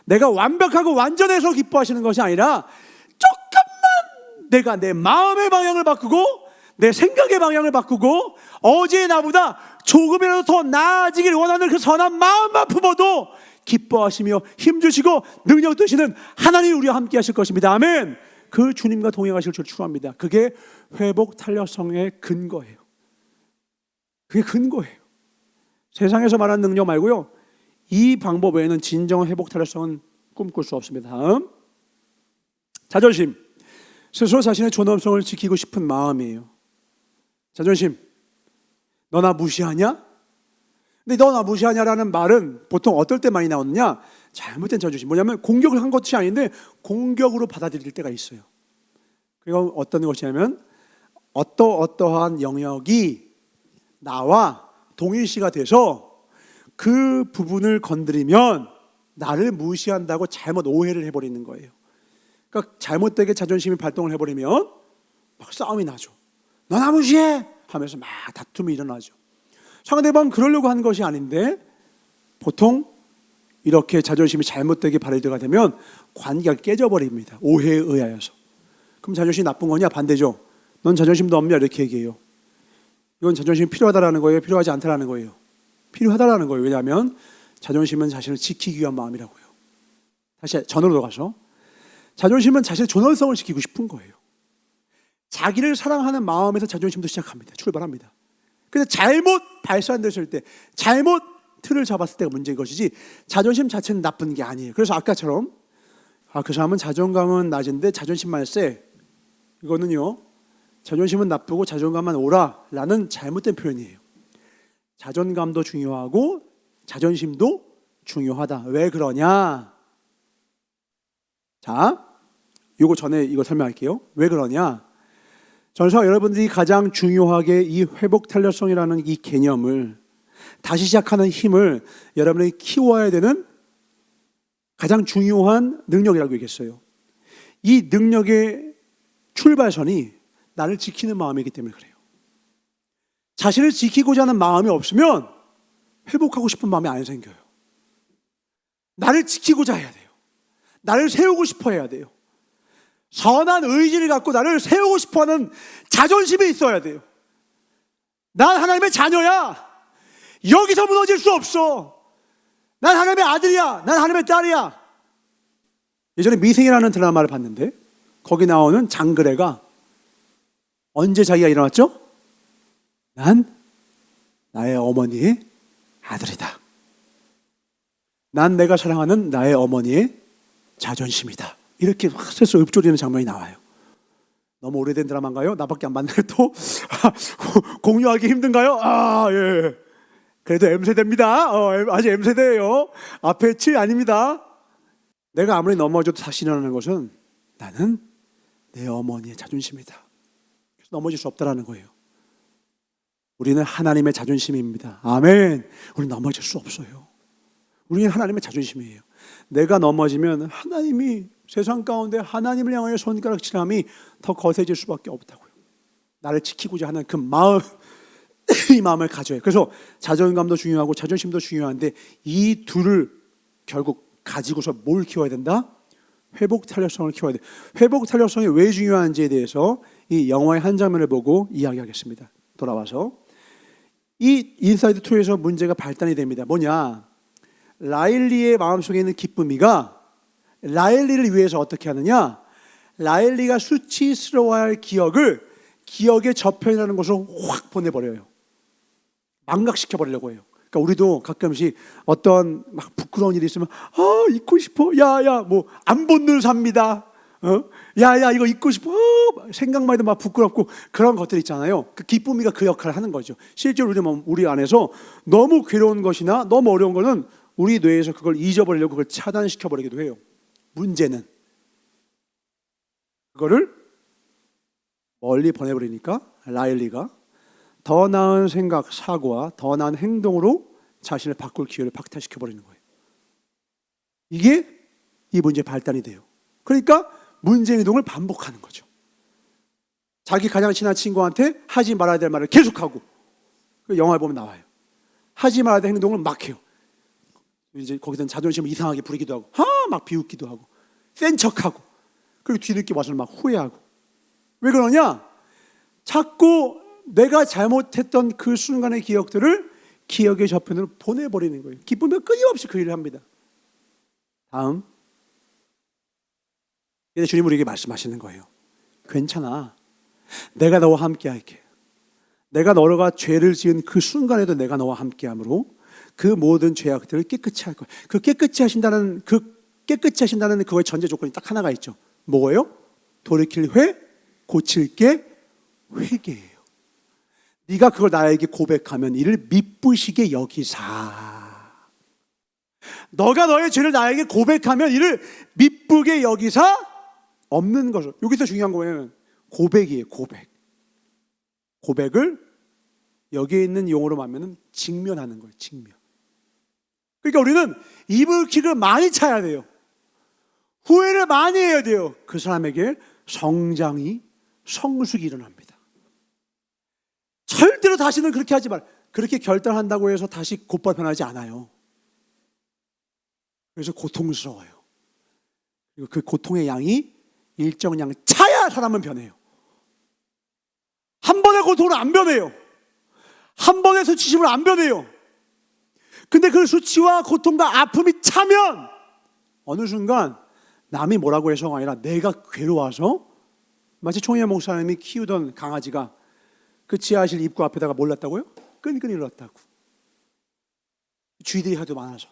내가 완벽하고 완전해서 기뻐하시는 것이 아니라 조금만 내가 내 마음의 방향을 바꾸고 내 생각의 방향을 바꾸고 어제의 나보다 조금이라도 더 나아지길 원하는 그 선한 마음만 품어도 기뻐하시며 힘주시고 능력 되시는 하나님이 우리와 함께 하실 것입니다. 아멘. 그 주님과 동행하실 줄 축원합니다. 그게 회복 탄력성의 근거예요. 그게 근거예요. 세상에서 말하는 능력 말고요, 이 방법 외에는 진정한 회복 탄력성은 꿈꿀 수 없습니다. 다음, 자존심. 스스로 자신의 존엄성을 지키고 싶은 마음이에요. 자존심. 너 나 무시하냐? 근데 너 나 무시하냐라는 말은 보통 어떨 때 많이 나오느냐? 잘못된 자존심. 뭐냐면 공격을 한 것이 아닌데 공격으로 받아들일 때가 있어요. 그리고 어떤 것이냐면 어떠한 영역이 나와 동일시가 돼서 그 부분을 건드리면 나를 무시한다고 잘못 오해를 해버리는 거예요. 그러니까 잘못되게 자존심이 발동을 해버리면 막 싸움이 나죠. 너 나 무시해! 하면서 막 다툼이 일어나죠. 상대방은 그러려고 한 것이 아닌데 보통 이렇게 자존심이 잘못되게 발휘가 되면 관계가 깨져버립니다. 오해에 의하여서. 그럼 자존심이 나쁜 거냐? 반대죠. 넌 자존심도 없냐? 이렇게 얘기해요. 이건 자존심이 필요하다라는 거예요? 필요하지 않다라는 거예요? 필요하다라는 거예요. 왜냐하면 자존심은 자신을 지키기 위한 마음이라고요. 다시 전으로 들어가서 자존심은 자신의 존엄성을 지키고 싶은 거예요. 자기를 사랑하는 마음에서 자존심도 시작합니다. 출발합니다. 근데 잘못 발산됐을 때, 잘못 틀을 잡았을 때가 문제인 것이지 자존심 자체는 나쁜 게 아니에요. 그래서 아까처럼 그 사람은 자존감은 낮은데 자존심만 세, 이거는요 자존심은 나쁘고 자존감만 오라라는 잘못된 표현이에요. 자존감도 중요하고 자존심도 중요하다. 왜 그러냐? 자, 요거 전에 이거 설명할게요. 왜 그러냐? 전서 여러분들이 가장 중요하게 이 회복 탄력성이라는 이 개념을 다시 시작하는 힘을 여러분이 키워야 되는 가장 중요한 능력이라고 얘기했어요. 이 능력의 출발선이 나를 지키는 마음이기 때문에 그래요. 자신을 지키고자 하는 마음이 없으면 회복하고 싶은 마음이 안 생겨요. 나를 지키고자 해야 돼요. 나를 세우고 싶어 해야 돼요. 선한 의지를 갖고 나를 세우고 싶어하는 자존심이 있어야 돼요. 난 하나님의 자녀야. 여기서 무너질 수 없어. 난 하나님의 아들이야. 난 하나님의 딸이야. 예전에 미생이라는 드라마를 봤는데 거기 나오는 장그래가 언제 자기가 일어났죠? 난 나의 어머니의 아들이다. 난 내가 사랑하는 나의 어머니의 자존심이다. 이렇게 확 세서 읊조리는 장면이 나와요. 너무 오래된 드라마인가요? 나밖에 안 봤나요? 또 공유하기 힘든가요? 예. 그래도 M세대입니다. 아직 M세대예요. 앞에 7 아닙니다. 내가 아무리 넘어져도 다시 일어나는 것은 나는 내 어머니의 자존심이다. 그래서 넘어질 수 없다라는 거예요. 우리는 하나님의 자존심입니다. 아멘. 우리는 넘어질 수 없어요. 우리는 하나님의 자존심이에요. 내가 넘어지면 하나님이 세상 가운데 하나님을 향하여 손가락질함이 더 거세질 수밖에 없다고요. 나를 지키고자 하는 그 마음, 이 마음을 가져요. 그래서 자존감도 중요하고 자존심도 중요한데 이 둘을 결국 가지고서 뭘 키워야 된다? 회복 탄력성을 키워야 돼. 회복 탄력성이 왜 중요한지에 대해서 이 영화의 한 장면을 보고 이야기하겠습니다. 돌아와서 이 인사이드 2에서 문제가 발단이 됩니다. 뭐냐? 라일리의 마음속에 있는 기쁨이가 라일리를 위해서 어떻게 하느냐? 라일리가 수치스러워할 기억의 저편이라는 것으로 확 보내버려요. 망각시켜버리려고 해요. 그러니까 우리도 가끔씩 어떤 막 부끄러운 일이 있으면 잊고 싶어. 야야 뭐 안 본늘 삽니다. 야야 이거 잊고 싶어. 생각만 해도 막 부끄럽고 그런 것들 있잖아요. 그 기쁨이가 그 역할을 하는 거죠. 실제로 우리 안에서 너무 괴로운 것이나 너무 어려운 거는 우리 뇌에서 그걸 잊어버리려고 그걸 차단시켜버리기도 해요. 문제는 그거를 멀리 보내버리니까 라일리가 더 나은 생각, 사고와 더 나은 행동으로 자신을 바꿀 기회를 박탈시켜버리는 거예요. 이게 이 문제의 발단이 돼요. 그러니까 문제 행동을 반복하는 거죠. 자기 가장 친한 친구한테 하지 말아야 될 말을 계속하고, 영화에 보면 나와요. 하지 말아야 될 행동을 막 해요. 이제 거기서는 자존심을 이상하게 부리기도 하고, 막 비웃기도 하고, 센 척하고, 그리고 뒤늦게 와서 막 후회하고. 왜 그러냐? 자꾸 내가 잘못했던 그 순간의 기억들을 기억의 저편으로 보내버리는 거예요. 기쁘면 끊임없이 그 일을 합니다. 다음, 이제 주님 우리에게 말씀하시는 거예요. 괜찮아. 내가 너와 함께 할게. 내가 너가 죄를 지은 그 순간에도 내가 너와 함께 함으로 그 모든 죄악들을 깨끗이 할 거야. 그 깨끗이 하신다는 그거의 전제 조건이 딱 하나가 있죠. 뭐예요? 돌이킬 회, 고칠 게 회개예요. 네가 그걸 나에게 고백하면 이를 미쁘시게 여기사. 너가 너의 죄를 나에게 고백하면 이를 미쁘게 여기사 없는 것을. 여기서 중요한 거는 고백이에요. 고백을 여기에 있는 용어로 말하면 직면하는 거예요. 직면. 그러니까 우리는 이불킥을 많이 차야 돼요. 후회를 많이 해야 돼요. 그 사람에게 성숙이 일어납니다. 절대로 다시는 그렇게 하지 말. 그렇게 결단한다고 해서 다시 곧바로 변하지 않아요. 그래서 고통스러워요. 그리고 그 고통의 양이 일정량 차야 사람은 변해요. 한 번의 고통으로 안 변해요. 한 번의 수치심으로 안 변해요. 근데 그 수치와 고통과 아픔이 차면 어느 순간 남이 뭐라고 해서가 아니라 내가 괴로워서, 마치 총회 목사님이 키우던 강아지가 그 지하실 입구 앞에다가 몰랐다고요? 끈끈이 일었다고. 쥐들이 하도 많아서.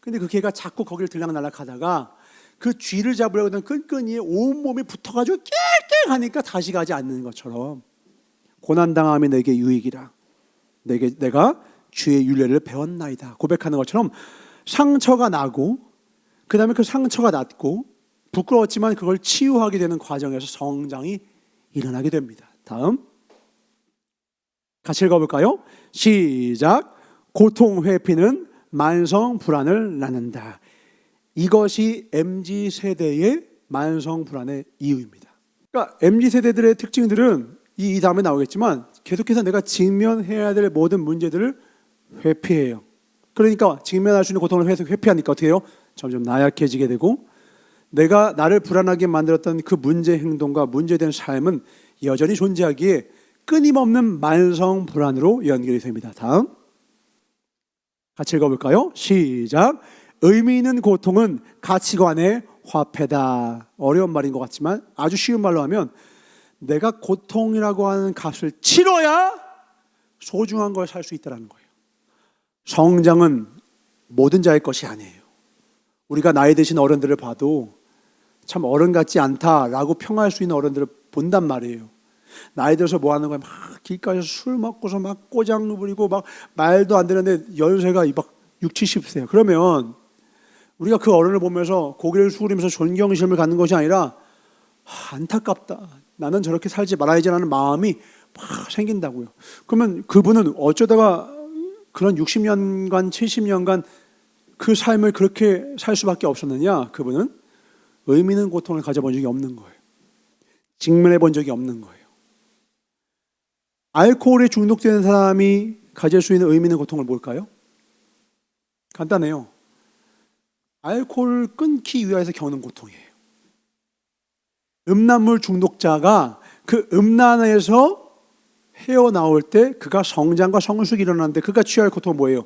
근데 그 개가 자꾸 거기를 들락날락 하다가 그 쥐를 잡으려고 하던 끈끈이에 온몸이 붙어가지고 낄낄 하니까 다시 가지 않는 것처럼 고난당함이 내게 유익이라. 내가 주의 율례를 배웠나이다. 고백하는 것처럼 상처가 나고, 그 다음에 그 상처가 낫고, 부끄러웠지만 그걸 치유하게 되는 과정에서 성장이 일어나게 됩니다. 다음, 같이 읽어볼까요? 시작. 고통 회피는 만성 불안을 낳는다. 이것이 MZ세대의 만성 불안의 이유입니다. 그러니까 MZ세대들의 특징들은 이 다음에 나오겠지만 계속해서 내가 직면해야 될 모든 문제들을 회피해요. 그러니까 직면할 수 있는 고통을 회피하니까 어떻게 해요? 점점 나약해지게 되고, 내가 나를 불안하게 만들었던 그 문제 행동과 문제된 삶은 여전히 존재하기에 끊임없는 만성 불안으로 연결이 됩니다. 다음, 같이 읽어볼까요? 시작. 의미 있는 고통은 가치관의 화폐다. 어려운 말인 것 같지만 아주 쉬운 말로 하면 내가 고통이라고 하는 값을 치러야 소중한 걸 살 수 있다는 거예요. 성장은 모든 자의 것이 아니에요. 우리가 나이 드신 어른들을 봐도 참 어른 같지 않다라고 평할 수 있는 어른들을 본단 말이에요. 나이 들어서 뭐 하는 거야? 막 길가에서 술 먹고서 막 꼬장 부리고 막 말도 안 되는데 연세가 막 60, 70세예요. 그러면 우리가 그 어른을 보면서 고개를 숙이면서 존경심을 갖는 것이 아니라 안타깝다. 나는 저렇게 살지 말아야지라는 마음이 막 생긴다고요. 그러면 그분은 어쩌다가 그런 60년간 70년간 그 삶을 그렇게 살 수밖에 없었느냐? 그분은 의미 있는 고통을 가져본 적이 없는 거예요. 직면해 본 적이 없는 거예요. 알코올에 중독되는 사람이 가질 수 있는 의미 있는 고통을 뭘까요? 간단해요. 알코올을 끊기 위해서 겪는 고통이에요. 음란물 중독자가 그 음란에서 헤어나올 때 그가 성장과 성숙이 일어나는데 그가 취할 고통은 뭐예요?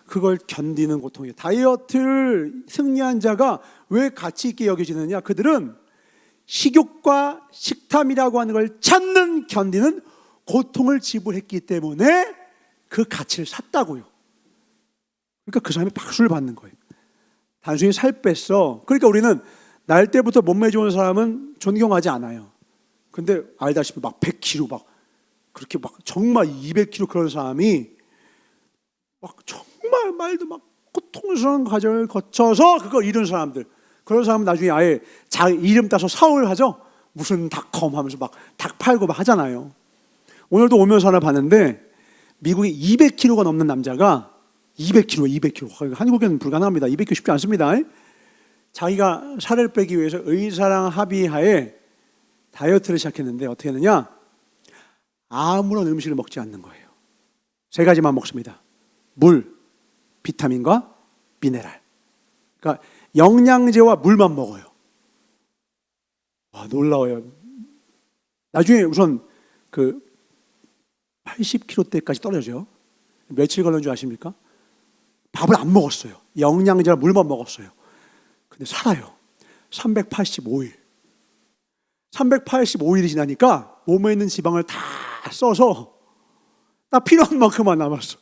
그걸 견디는 고통이에요. 다이어트를 승리한 자가 왜 가치 있게 여겨지느냐? 그들은 식욕과 식탐이라고 하는 걸 찾는, 견디는 고통을 지불했기 때문에 그 가치를 샀다고요. 그러니까 그 사람이 박수를 받는 거예요. 단순히 살 뺐어. 그러니까 우리는 날 때부터 몸매 좋은 사람은 존경하지 않아요. 근데 알다시피 막 100kg 막 그렇게 막 정말 200kg 그런 사람이 막 정말 말도 막 고통스러운 과정을 거쳐서 그걸 이룬 사람들, 그런 사람은 나중에 아예 자기 이름 따서 사업을 하죠. 무슨 닷컴 하면서 막 닭 팔고 막 하잖아요. 오늘도 오면서 하나 봤는데 미국에 200kg가 넘는 남자가 200kg. 한국에는 불가능합니다. 200kg 쉽지 않습니다. 자기가 살을 빼기 위해서 의사랑 합의하에 다이어트를 시작했는데 어떻게 했느냐? 아무런 음식을 먹지 않는 거예요. 3가지만 먹습니다. 물, 비타민과 미네랄. 그러니까 영양제와 물만 먹어요. 와, 놀라워요. 나중에 우선 그 80kg대까지 떨어져요. 며칠 걸린 줄 아십니까? 밥을 안 먹었어요. 영양제와 물만 먹었어요. 근데 살아요. 385일. 385일이 지나니까 몸에 있는 지방을 다 써서 딱 필요한 만큼만 남았어.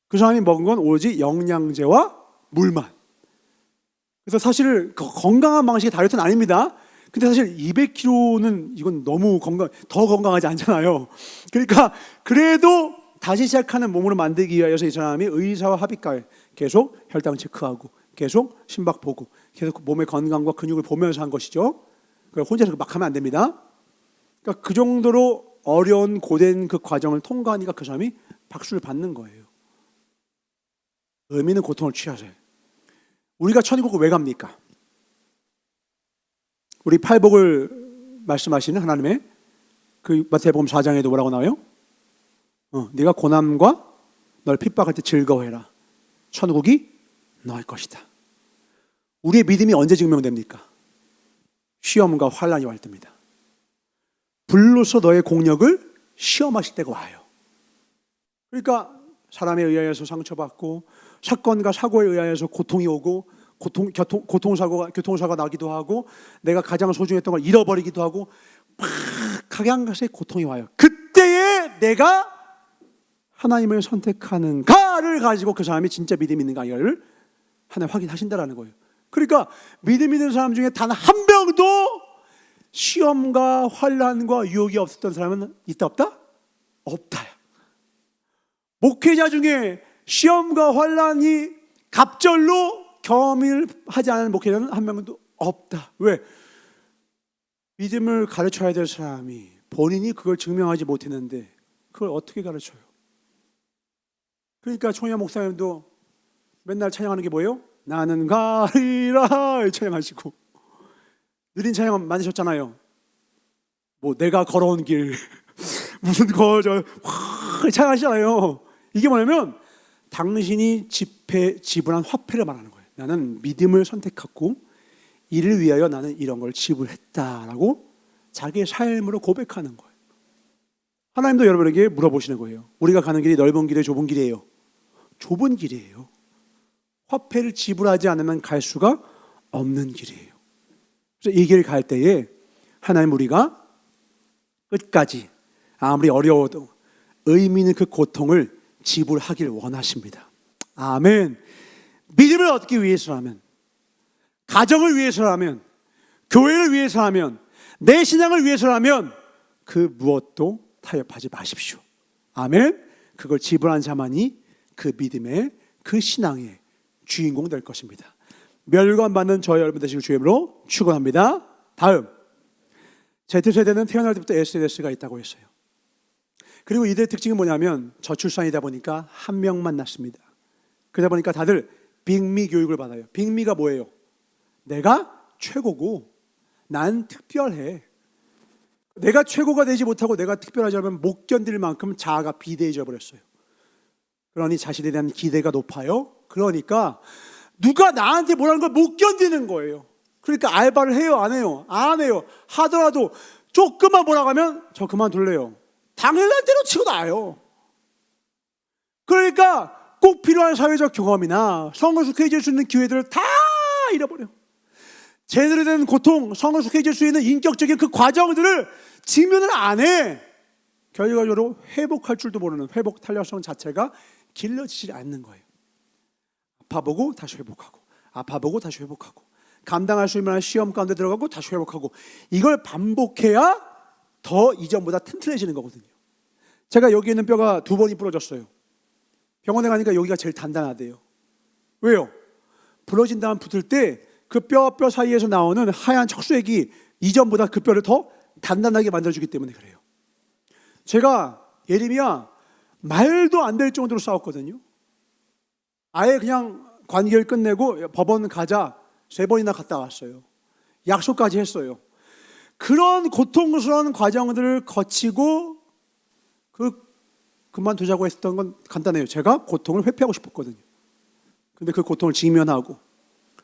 그 사람이 먹은 건 오로지 영양제와 물만. 그래서 사실 건강한 방식의 다이어트는 아닙니다. 근데 사실 200kg는 이건 너무 더 건강하지 않잖아요. 그러니까 그래도 다시 시작하는 몸으로 만들기 위해서 이 사람이 의사와 합의까지 계속 혈당 체크하고 계속 심박 보고 계속 몸의 건강과 근육을 보면서 한 것이죠. 혼자서 막 하면 안 됩니다. 그러니까 그 정도로 어려운 고된 그 과정을 통과하니까 그 사람이 박수를 받는 거예요. 의미 있는 고통을 취하세요. 우리가 천국을 왜 갑니까? 우리 팔복을 말씀하시는 하나님의 그 마태복음 4장에도 뭐라고 나와요? 네가 고난과 널 핍박할 때 즐거워해라. 천국이 너의 것이다. 우리의 믿음이 언제 증명됩니까? 시험과 환난이 올 때입니다. 불로서 너의 공력을 시험하실 때가 와요. 그러니까 사람에 의하여서 상처받고 사건과 사고에 의하여서 고통이 오고 교통사고가 나기도 하고 내가 가장 소중했던 걸 잃어버리기도 하고 막 각양각색의 고통이 와요. 그때에 내가 하나님을 선택하는가를 가지고 그 사람이 진짜 믿음이 있는가를 하나님 확인하신다라는 거예요. 그러니까 믿음 있는 사람 중에 단 한 명도 시험과 환난과 유혹이 없었던 사람은 있다 없다? 없다. 목회자 중에 시험과 환난이 갑절로 경험을 하지 않은 목회자는 한 명도 없다. 왜? 믿음을 가르쳐야 될 사람이 본인이 그걸 증명하지 못했는데 그걸 어떻게 가르쳐요? 그러니까 총야 목사님도 맨날 찬양하는 게 뭐예요? 나는 가리라 찬양하시고 느린 찬양 많으셨잖아요. 뭐 내가 걸어온 길 무슨 거저 찬양하시잖아요. 이게 뭐냐면 당신이 지불한 화폐를 말하는 거예요. 나는 믿음을 선택했고 이를 위하여 나는 이런 걸 지불했다라고 자기의 삶으로 고백하는 거예요. 하나님도 여러분에게 물어보시는 거예요. 우리가 가는 길이 넓은 길이에요, 좁은 길이에요? 좁은 길이에요. 화폐를 지불하지 않으면 갈 수가 없는 길이에요. 그래서 이 길 갈 때에 하나님 우리가 끝까지 아무리 어려워도 의미 있는 그 고통을 지불하길 원하십니다. 아멘. 믿음을 얻기 위해서라면, 가정을 위해서라면, 교회를 위해서라면, 내 신앙을 위해서라면 그 무엇도 타협하지 마십시오. 아멘. 그걸 지불한 자만이 그 믿음의 그 신앙의 주인공 될 것입니다. 멸관받는 저희 여러분 되시길 주의 이름으로 축원합니다. 다음 Z세대는 태어날 때부터 SNS가 있다고 했어요. 그리고 이들의 특징이 뭐냐면 저출산이다 보니까 한 명만 낳습니다. 그러다 보니까 다들 빅미 교육을 받아요. 빅미가 뭐예요? 내가 최고고 난 특별해. 내가 최고가 되지 못하고 내가 특별하지 않으면 못 견딜 만큼 자아가 비대해져 버렸어요. 그러니 자신에 대한 기대가 높아요. 그러니까 누가 나한테 뭐라는 걸 못 견디는 거예요. 그러니까 알바를 해요? 안 해요? 안 해요. 하더라도 조금만 뭐라고 하면 저 그만둘래요. 당연한 대로 치고 나요. 그러니까 꼭 필요한 사회적 경험이나 성숙해질 수 있는 기회들을 다 잃어버려요. 제대로 된 고통, 성숙해질 수 있는 인격적인 그 과정들을 직면을 안 해. 결과적으로 회복할 줄도 모르는 회복 탄력성 자체가 길러지지 않는 거예요. 아파보고 다시 회복하고, 아파보고 다시 회복하고, 감당할 수 있는 시험 가운데 들어가고 다시 회복하고, 이걸 반복해야 더 이전보다 튼튼해지는 거거든요. 제가 여기 있는 뼈가 2번이 부러졌어요. 병원에 가니까 여기가 제일 단단하대요. 왜요? 부러진 다음 붙을 때 그 뼈 사이에서 나오는 하얀 척수액이 이전보다 그 뼈를 더 단단하게 만들어주기 때문에 그래요. 제가 예림이야 말도 안 될 정도로 싸웠거든요. 아예 그냥 관계를 끝내고 법원 가자 3번이나 갔다 왔어요. 약속까지 했어요. 그런 고통스러운 과정들을 거치고 그만두자고 했던 건 간단해요. 제가 고통을 회피하고 싶었거든요. 근데 그 고통을 직면하고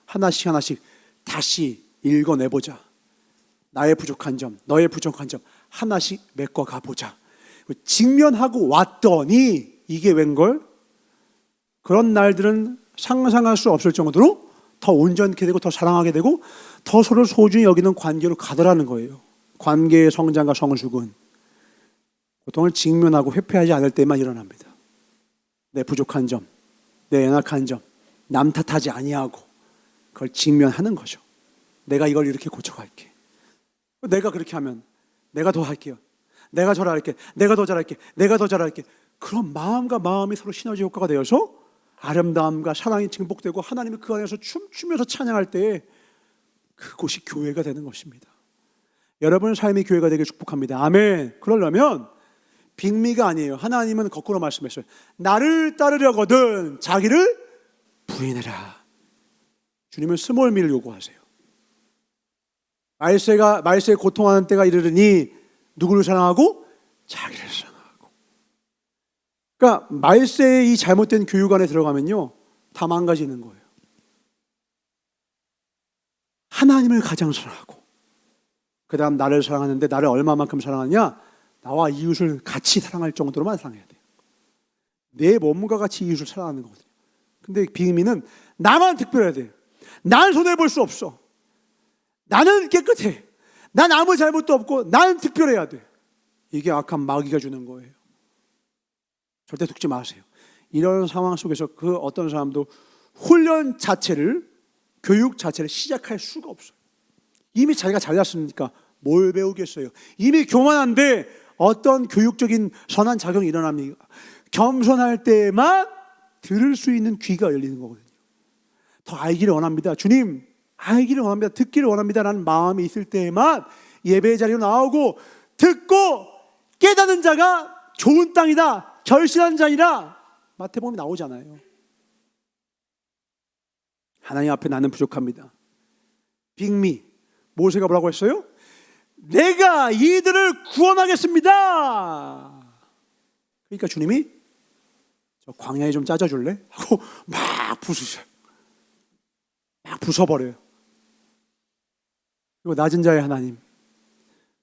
하나씩 다시 읽어내보자. 나의 부족한 점, 너의 부족한 점 하나씩 메꿔가 보자. 직면하고 왔더니 이게 웬걸? 그런 날들은 상상할 수 없을 정도로 더 온전케 되고 더 사랑하게 되고 더 서로 소중히 여기는 관계로 가더라는 거예요. 관계의 성장과 성숙은 고통을 직면하고 회피하지 않을 때만 일어납니다. 내 부족한 점, 내 연약한 점, 남 탓하지 아니하고 그걸 직면하는 거죠. 내가 이걸 이렇게 고쳐갈게. 내가 그렇게 하면 내가 더 할게요. 내가 잘할게. 내가 더 잘할게. 내가 더 잘할게. 그런 마음과 마음이 서로 시너지 효과가 되어서 아름다움과 사랑이 증폭되고 하나님이 그 안에서 춤추면서 찬양할 때 그곳이 교회가 되는 것입니다. 여러분의 삶이 교회가 되길 축복합니다. 아멘. 그러려면 빅미가 아니에요. 하나님은 거꾸로 말씀했어요. 나를 따르려거든 자기를 부인해라. 주님은 스몰미를 요구하세요. 말세에 고통하는 때가 이르르니 누구를 사랑하고? 자기를 사랑하고. 그러니까 말세의 이 잘못된 교육 안에 들어가면요 다 망가지는 거예요. 하나님을 가장 사랑하고 그 다음 나를 사랑하는데 나를 얼마만큼 사랑하냐? 나와 이웃을 같이 사랑할 정도로만 사랑해야 돼요. 내 몸과 같이 이웃을 사랑하는 거거든요. 근데 빅미는 나만 특별해야 돼요. 난 손해볼 수 없어. 나는 깨끗해. 난 아무 잘못도 없고 나는 특별해야 돼. 이게 악한 마귀가 주는 거예요. 절대 듣지 마세요. 이런 상황 속에서 그 어떤 사람도 훈련 자체를, 교육 자체를 시작할 수가 없어요. 이미 자기가 잘났으니까 뭘 배우겠어요. 이미 교만한데 어떤 교육적인 선한 작용이 일어납니까? 겸손할 때만 들을 수 있는 귀가 열리는 거거든요. 더 알기를 원합니다. 주님, 알기를 원합니다. 듣기를 원합니다. 라는 마음이 있을 때에만 예배의 자리로 나오고 듣고 깨닫는 자가 좋은 땅이다. 결실한 자이라 마태복음이 나오잖아요. 하나님 앞에 나는 부족합니다. 빅미, 모세가 뭐라고 했어요? 내가 이들을 구원하겠습니다. 그러니까 주님이 저 광야에 좀 짜져줄래? 하고 막 부수셔요. 막 부숴버려요. 그리고 낮은 자의 하나님,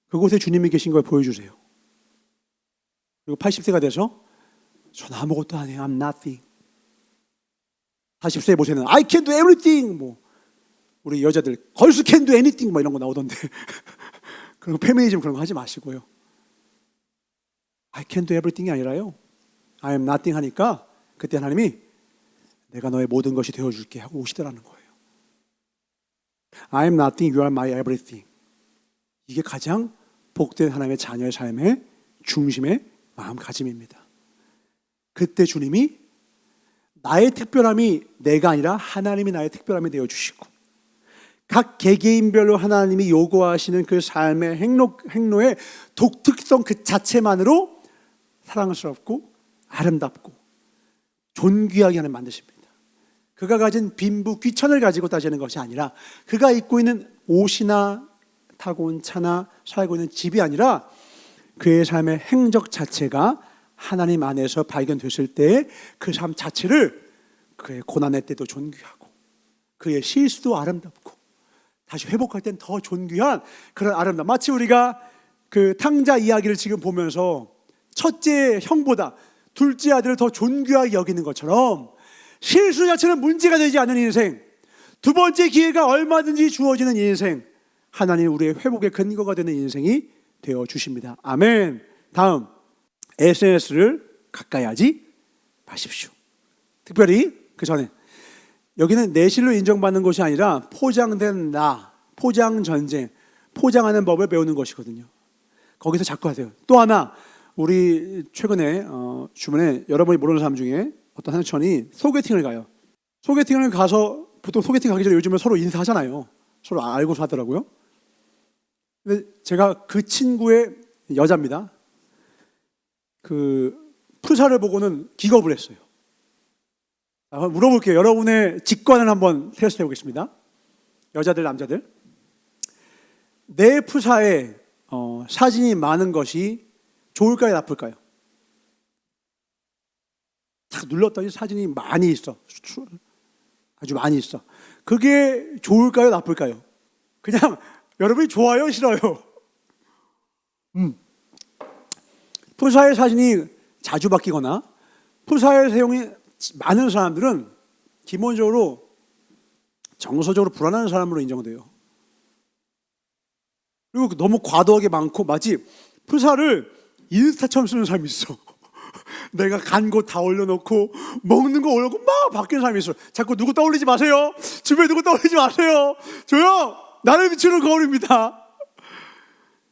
그곳에 주님이 계신 걸 보여주세요. 그리고 80세가 돼서 전 아무것도 안 해요. I'm nothing. 40세 모세는 I can do everything. 뭐 우리 여자들 걸스 can do anything 뭐 이런 거 나오던데 그리고 페미니즘 그런 거 하지 마시고요. I can do everything이 아니라요. I am nothing 하니까 그때 하나님이 내가 너의 모든 것이 되어줄게 하고 오시더라는 거예요. I am nothing, you are my everything. 이게 가장 복된 하나님의 자녀의 삶의 중심의 마음가짐입니다. 그때 주님이 나의 특별함이 내가 아니라 하나님이 나의 특별함이 되어주시고 각 개개인별로 하나님이 요구하시는 그 삶의 행로의 독특성 그 자체만으로 사랑스럽고 아름답고 존귀하게 하는 만드십니다. 그가 가진 빈부 귀천을 가지고 따지는 것이 아니라 그가 입고 있는 옷이나 타고 온 차나 살고 있는 집이 아니라 그의 삶의 행적 자체가 하나님 안에서 발견됐을 때 그 삶 자체를 그의 고난의 때도 존귀하고 그의 실수도 아름답고 다시 회복할 땐 더 존귀한 그런 아름다움. 마치 우리가 그 탕자 이야기를 지금 보면서 첫째 형보다 둘째 아들을 더 존귀하게 여기는 것처럼 실수 자체는 문제가 되지 않는 인생, 두 번째 기회가 얼마든지 주어지는 인생, 하나님 우리의 회복의 근거가 되는 인생이 되어 주십니다. 아멘. 다음, SNS를 가까이 하지 마십시오. 특별히 그 전에 여기는 내실로 인정받는 것이 아니라 포장된 나, 포장 전쟁, 포장하는 법을 배우는 것이거든요. 거기서 자꾸 하세요. 또 하나, 우리 최근에 주변에 여러분이 모르는 사람 중에 어떤 한천이 소개팅을 가요. 소개팅을 가서 보통 소개팅 가기 전에 요즘은 서로 인사하잖아요. 서로 알고서 하더라고요. 근데 제가 그 친구의 여자입니다. 그 프사를 보고는 기겁을 했어요. 한번 물어볼게요. 여러분의 직관을 한번 테스트 해보겠습니다. 여자들, 남자들. 내 프사에 사진이 많은 것이 좋을까요, 나쁠까요? 딱 눌렀더니 사진이 많이 있어. 아주 많이 있어. 그게 좋을까요, 나쁠까요? 그냥 여러분이 좋아요, 싫어요? 프사의 사진이 자주 바뀌거나 프사의 사용이 많은 사람들은 기본적으로 정서적으로 불안한 사람으로 인정돼요. 그리고 너무 과도하게 많고 마치 프사를 인스타처럼 쓰는 사람이 있어. 내가 간 곳 다 올려놓고 먹는 거 올려놓고 막 바뀌는 사람이 있어. 자꾸 누구 떠올리지 마세요. 주변에 누구 떠올리지 마세요. 조용! 나를 비추는 거울입니다.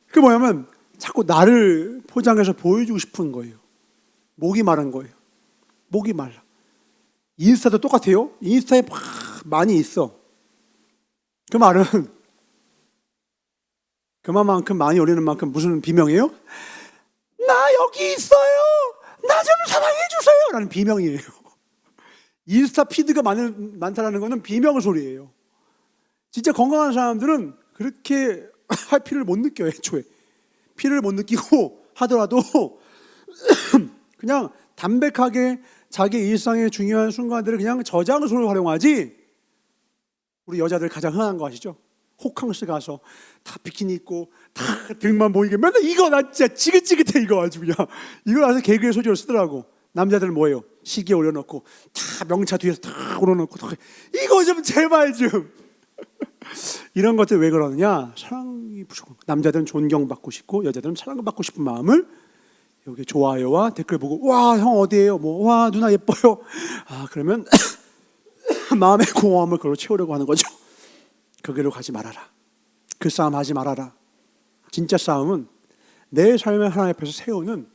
그게 뭐냐면 자꾸 나를 포장해서 보여주고 싶은 거예요. 목이 마른 거예요. 목이 말라. 인스타도 똑같아요. 인스타에 막 많이 있어. 그 말은 그만큼 많이 올리는 만큼 무슨 비명이에요? 나 여기 있어요. 나 좀 사랑해 주세요. 라는 비명이에요. 인스타 피드가 많다라는 것은 비명 소리예요. 진짜 건강한 사람들은 그렇게 할 필요를 못 느껴요. 애초에 필요를 못 느끼고 하더라도 그냥 담백하게 자기 일상의 중요한 순간들을 그냥 저장소로 활용하지. 우리 여자들 가장 흔한 거 아시죠? 호캉스 가서 다 비키니 입고 다 등만 보이게 맨날 이거 나 진짜 지긋지긋해 이거 아주 그냥 이거 와서 개그의 소재로 쓰더라고. 남자들은 뭐예요? 시계 올려놓고 다 명차 뒤에서 다 올려놓고 이거 좀 제발 좀 이런 것들 왜 그러느냐? 사랑이 부족한 거. 남자들은 존경받고 싶고 여자들은 사랑받고 싶은 마음을 여기 좋아요와 댓글 보고 와 형 어디에요? 뭐 와 누나 예뻐요. 아 그러면 마음의 공허함을 그걸로 채우려고 하는 거죠. 그 길로 가지 말아라. 그 싸움 하지 말아라. 진짜 싸움은 내 삶을 하나님 앞에서 세우는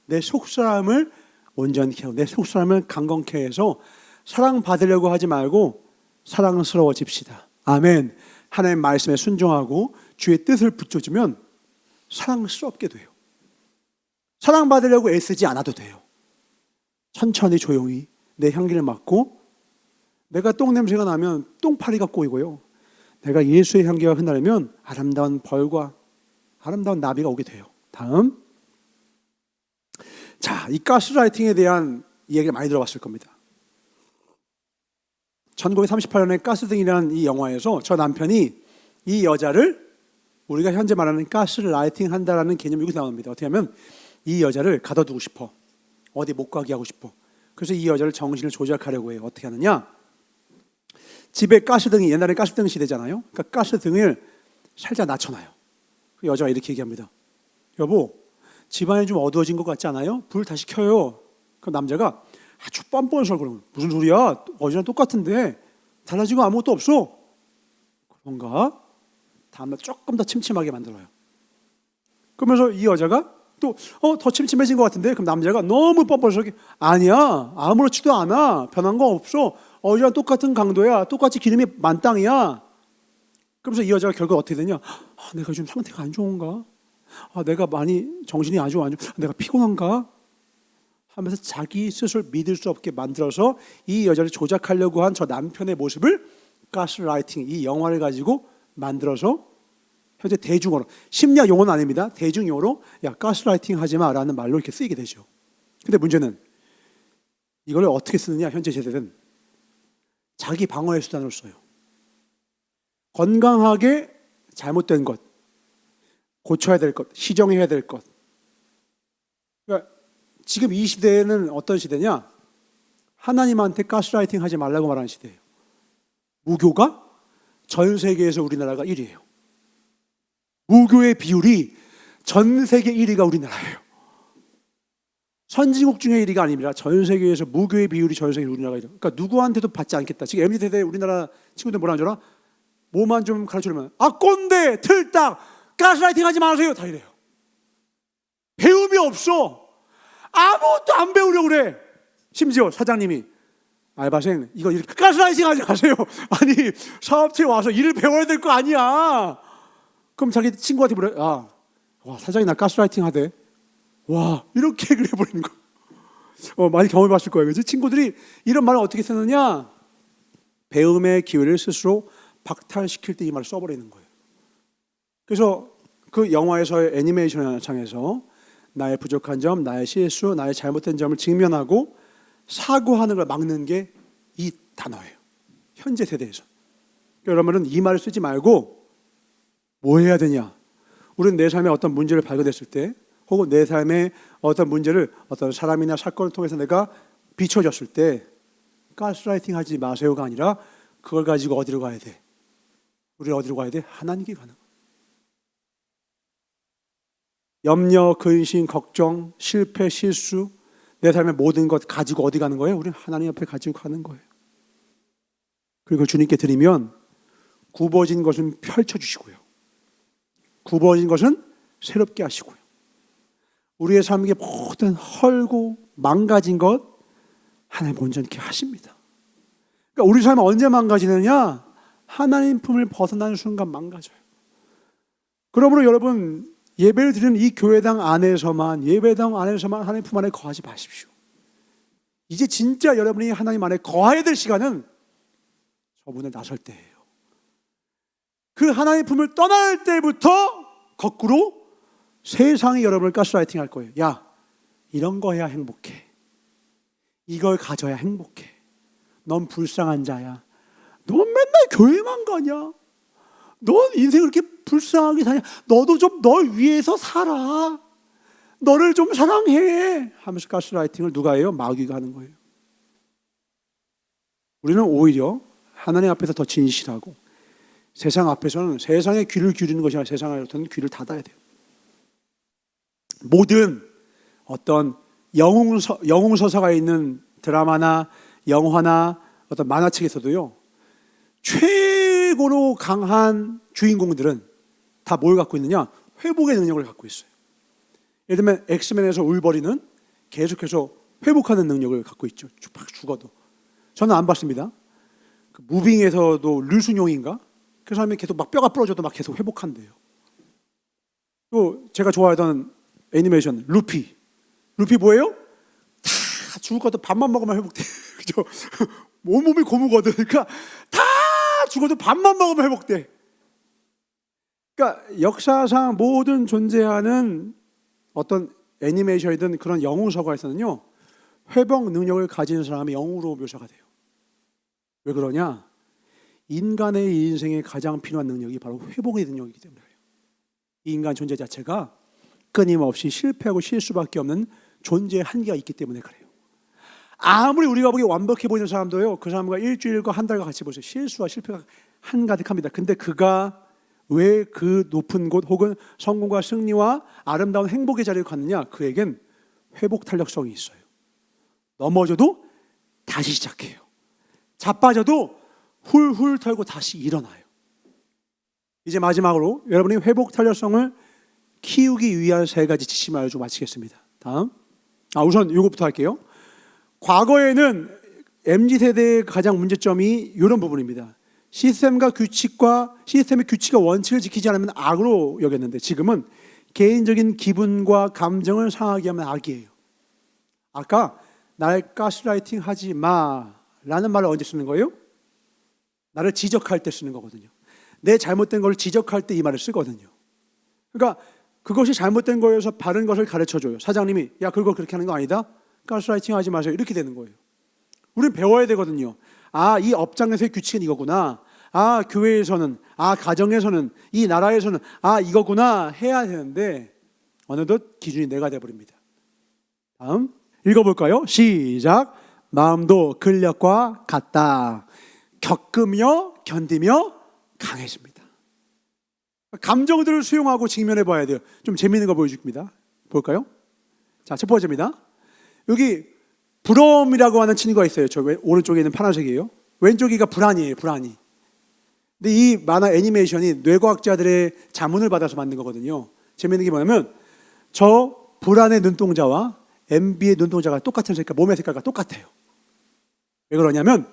내 속사람을 온전케 하고 내 속사람을 강건케 해서 사랑받으려고 하지 말고 사랑스러워집시다. 아멘. 하나님 말씀에 순종하고 주의 뜻을 붙여주면 사랑스럽게 돼요. 사랑받으려고 애쓰지 않아도 돼요. 천천히 조용히 내 향기를 맡고 내가 똥냄새가 나면 똥파리가 꼬이고요. 내가 예수의 향기가 흔들리면 아름다운 벌과 아름다운 나비가 오게 돼요. 다음. 자, 이 가스라이팅에 대한 이야기를 많이 들어봤을 겁니다. 1938년에 가스등이라는 이 영화에서 저 남편이 이 여자를 우리가 현재 말하는 가스라이팅 한다라는 개념이 여기서 나옵니다. 어떻게 하면 이 여자를 가둬두고 싶어. 어디 못 가게 하고 싶어. 그래서 이 여자를 정신을 조작하려고 해요. 어떻게 하느냐? 집에 가스등이 옛날에 가스등 시대잖아요. 그러니까 가스등을 살짝 낮춰놔요. 그 여자가 이렇게 얘기합니다. 여보, 집안이 좀 어두워진 것 같지 않아요? 불 다시 켜요. 그 남자가 아주 뻔뻔해서 그러면 무슨 소리야? 어제랑 똑같은데 달라진 거 아무것도 없어. 그런가? 다음날 조금 더 침침하게 만들어요. 그러면서 이 여자가 또 더 침침해진 것 같은데 그럼 남자가 너무 뻔뻔해서 아니야 아무렇지도 않아 변한 거 없어 어제랑 똑같은 강도야 똑같이 기름이 만땅이야 그러면서 이 여자가 결국 어떻게 되냐? 내가 좀 상태가 안 좋은가? 내가 많이 정신이 아주 안 좋아. 내가 피곤한가? 하면서 자기 스스로 믿을 수 없게 만들어서 이 여자를 조작하려고 한 저 남편의 모습을 가스라이팅, 이 영화를 가지고 만들어서 현재 대중어로, 심리학 용어는 아닙니다. 대중용어로 야 가스라이팅 하지 마라는 말로 이렇게 쓰이게 되죠. 근데 문제는 이걸 어떻게 쓰느냐? 현재 세대는 자기 방어의 수단으로 써요. 건강하게 잘못된 것, 고쳐야 될 것, 시정해야 될 것. 그러니까 지금 이 시대에는 어떤 시대냐? 하나님한테 가스라이팅 하지 말라고 말하는 시대예요. 무교가 전 세계에서 우리나라가 1위예요. 무교의 비율이 전 세계 1위가 우리나라예요. 선진국 중에 1위가 아닙니다. 전 세계에서 무교의 비율이 전 세계 우리나라가 1위예요. 그러니까 누구한테도 받지 않겠다. 지금 MZ세대 우리나라 친구들 뭐라 하잖아? 뭐만 좀 가르쳐주면 꼰대, 틀딱, 가스라이팅 하지 마세요. 다 이래요. 배움이 없어. 아무것도 안 배우려고 그래. 심지어 사장님이 알바생 이거 이렇게 가스라이팅 하지 마세요. 아니 사업체에 와서 일을 배워야 될 거 아니야. 그럼 자기 친구한테 물어요. 와 사장이 나 가스라이팅 하대. 와 이렇게 그래 버리는 거. 많이 경험해봤을 거예요. 그래서 친구들이 이런 말을 어떻게 쓰느냐? 배움의 기회를 스스로 박탈시킬 때 이 말을 써버리는 거예요. 그래서 그 영화에서의 애니메이션 창에서 나의 부족한 점, 나의 실수, 나의 잘못된 점을 직면하고 사고하는 걸 막는 게 이 단어예요. 현재 세대에서. 여러분은 이 말을 쓰지 말고 뭐 해야 되냐? 우리는 내 삶에 어떤 문제를 발견했을 때 혹은 내 삶에 어떤 문제를 어떤 사람이나 사건을 통해서 내가 비춰졌을 때 가스라이팅 하지 마세요가 아니라 그걸 가지고 어디로 가야 돼? 우리는 어디로 가야 돼? 하나님께 가는 거예요. 염려, 근심, 걱정, 실패, 실수, 내 삶의 모든 것 가지고 어디 가는 거예요? 우리는 하나님 앞에 가지고 가는 거예요. 그리고 주님께 드리면 굽어진 것은 펼쳐주시고요. 굽어진 것은 새롭게 하시고요. 우리의 삶의 모든 헐고 망가진 것 하나님 온전케 하십니다. 그러니까 우리 삶은 언제 망가지느냐? 하나님 품을 벗어나는 순간 망가져요. 그러므로 여러분 예배를 드리는 이 교회당 안에서만 하나님 품 안에 거하지 마십시오. 이제 진짜 여러분이 하나님 안에 거해야 될 시간은 저분을 나설 때예요. 그 하나님 품을 떠날 때부터 거꾸로 세상이 여러분을 가스라이팅 할 거예요. 야, 이런 거 해야 행복해. 이걸 가져야 행복해. 넌 불쌍한 자야. 넌 맨날 교회만 가냐? 넌 인생을 이렇게 불쌍하게 사냐? 너도 좀 널 위해서 살아. 너를 좀 사랑해. 하면서 가스라이팅을 누가 해요? 마귀가 하는 거예요. 우리는 오히려 하나님 앞에서 더 진실하고 세상 앞에서는 세상에 귀를 기울이는 것이 아니라 세상한테는 귀를 닫아야 돼요. 모든 어떤 영웅서사가 있는 드라마나 영화나 어떤 만화책에서도요, 최고로 강한 주인공들은 다 뭘 갖고 있느냐? 회복의 능력을 갖고 있어요. 예를 들면 엑스맨에서 울버린은 계속해서 회복하는 능력을 갖고 있죠. 막 죽어도. 저는 안 봤습니다. 그 무빙에서도 류순용인가? 그 사람이 계속 막 뼈가 부러져도 막 계속 회복한대요. 또 제가 좋아하던 애니메이션 루피 뭐예요? 다 죽어도 밥만 먹으면 회복돼. 그죠? 온몸이 고무거든. 그러니까 다 죽어도 밥만 먹으면 회복돼. 그러니까 역사상 모든 존재하는 어떤 애니메이션이든 그런 영웅서가에서는요, 회복 능력을 가진 사람이 영웅으로 묘사가 돼요. 왜 그러냐? 인간의 인생에 가장 필요한 능력이 바로 회복의 능력이기 때문에 그래요. 이 인간 존재 자체가 끊임없이 실패하고 실수밖에 없는 존재의 한계가 있기 때문에 그래요. 아무리 우리가 보기에 완벽해 보이는 사람도요, 그 사람과 일주일과 한 달과 같이 보세요. 실수와 실패가 한가득합니다. 근데 그가 왜 그 높은 곳 혹은 성공과 승리와 아름다운 행복의 자리를 갔느냐? 그에겐 회복 탄력성이 있어요. 넘어져도 다시 시작해요. 자빠져도 훌훌 털고 다시 일어나요. 이제 마지막으로 여러분이 회복 탄력성을 키우기 위한 3가지 지침을 알려주고 마치겠습니다. 다음. 우선 이것부터 할게요. 과거에는 MZ세대의 가장 문제점이 이런 부분입니다. 시스템의 규칙과 원칙을 지키지 않으면 악으로 여겼는데 지금은 개인적인 기분과 감정을 상하게 하면 악이에요. 아까 날 가스라이팅 하지 마라는 말을 언제 쓰는 거예요? 나를 지적할 때 쓰는 거거든요. 내 잘못된 걸 지적할 때 이 말을 쓰거든요. 그러니까 그것이 잘못된 거여서 바른 것을 가르쳐줘요. 사장님이 야 그거 그렇게 하는 거 아니다. 가스라이팅 하지 마세요. 이렇게 되는 거예요. 우리는 배워야 되거든요. 아, 이 업장에서의 규칙은 이거구나. 아, 교회에서는, 아, 가정에서는, 이 나라에서는, 아, 이거구나 해야 되는데 어느덧 기준이 내가 돼버립니다. 다음 읽어볼까요? 시작. 마음도 근력과 같다. 겪으며 견디며 강해집니다. 감정들을 수용하고 직면해 봐야 돼요. 좀 재미있는 거 보여줍니다. 볼까요? 자, 첫 번째입니다. 여기 부러움이라고 하는 친구가 있어요. 저 오른쪽에 있는 파란색이에요. 왼쪽이가 불안이에요. 불안이. 근데 이 만화 애니메이션이 뇌과학자들의 자문을 받아서 만든 거거든요. 재미있는 게 뭐냐면 저 불안의 눈동자와 MB의 눈동자가 똑같은 색깔, 몸의 색깔과 똑같아요. 왜 그러냐면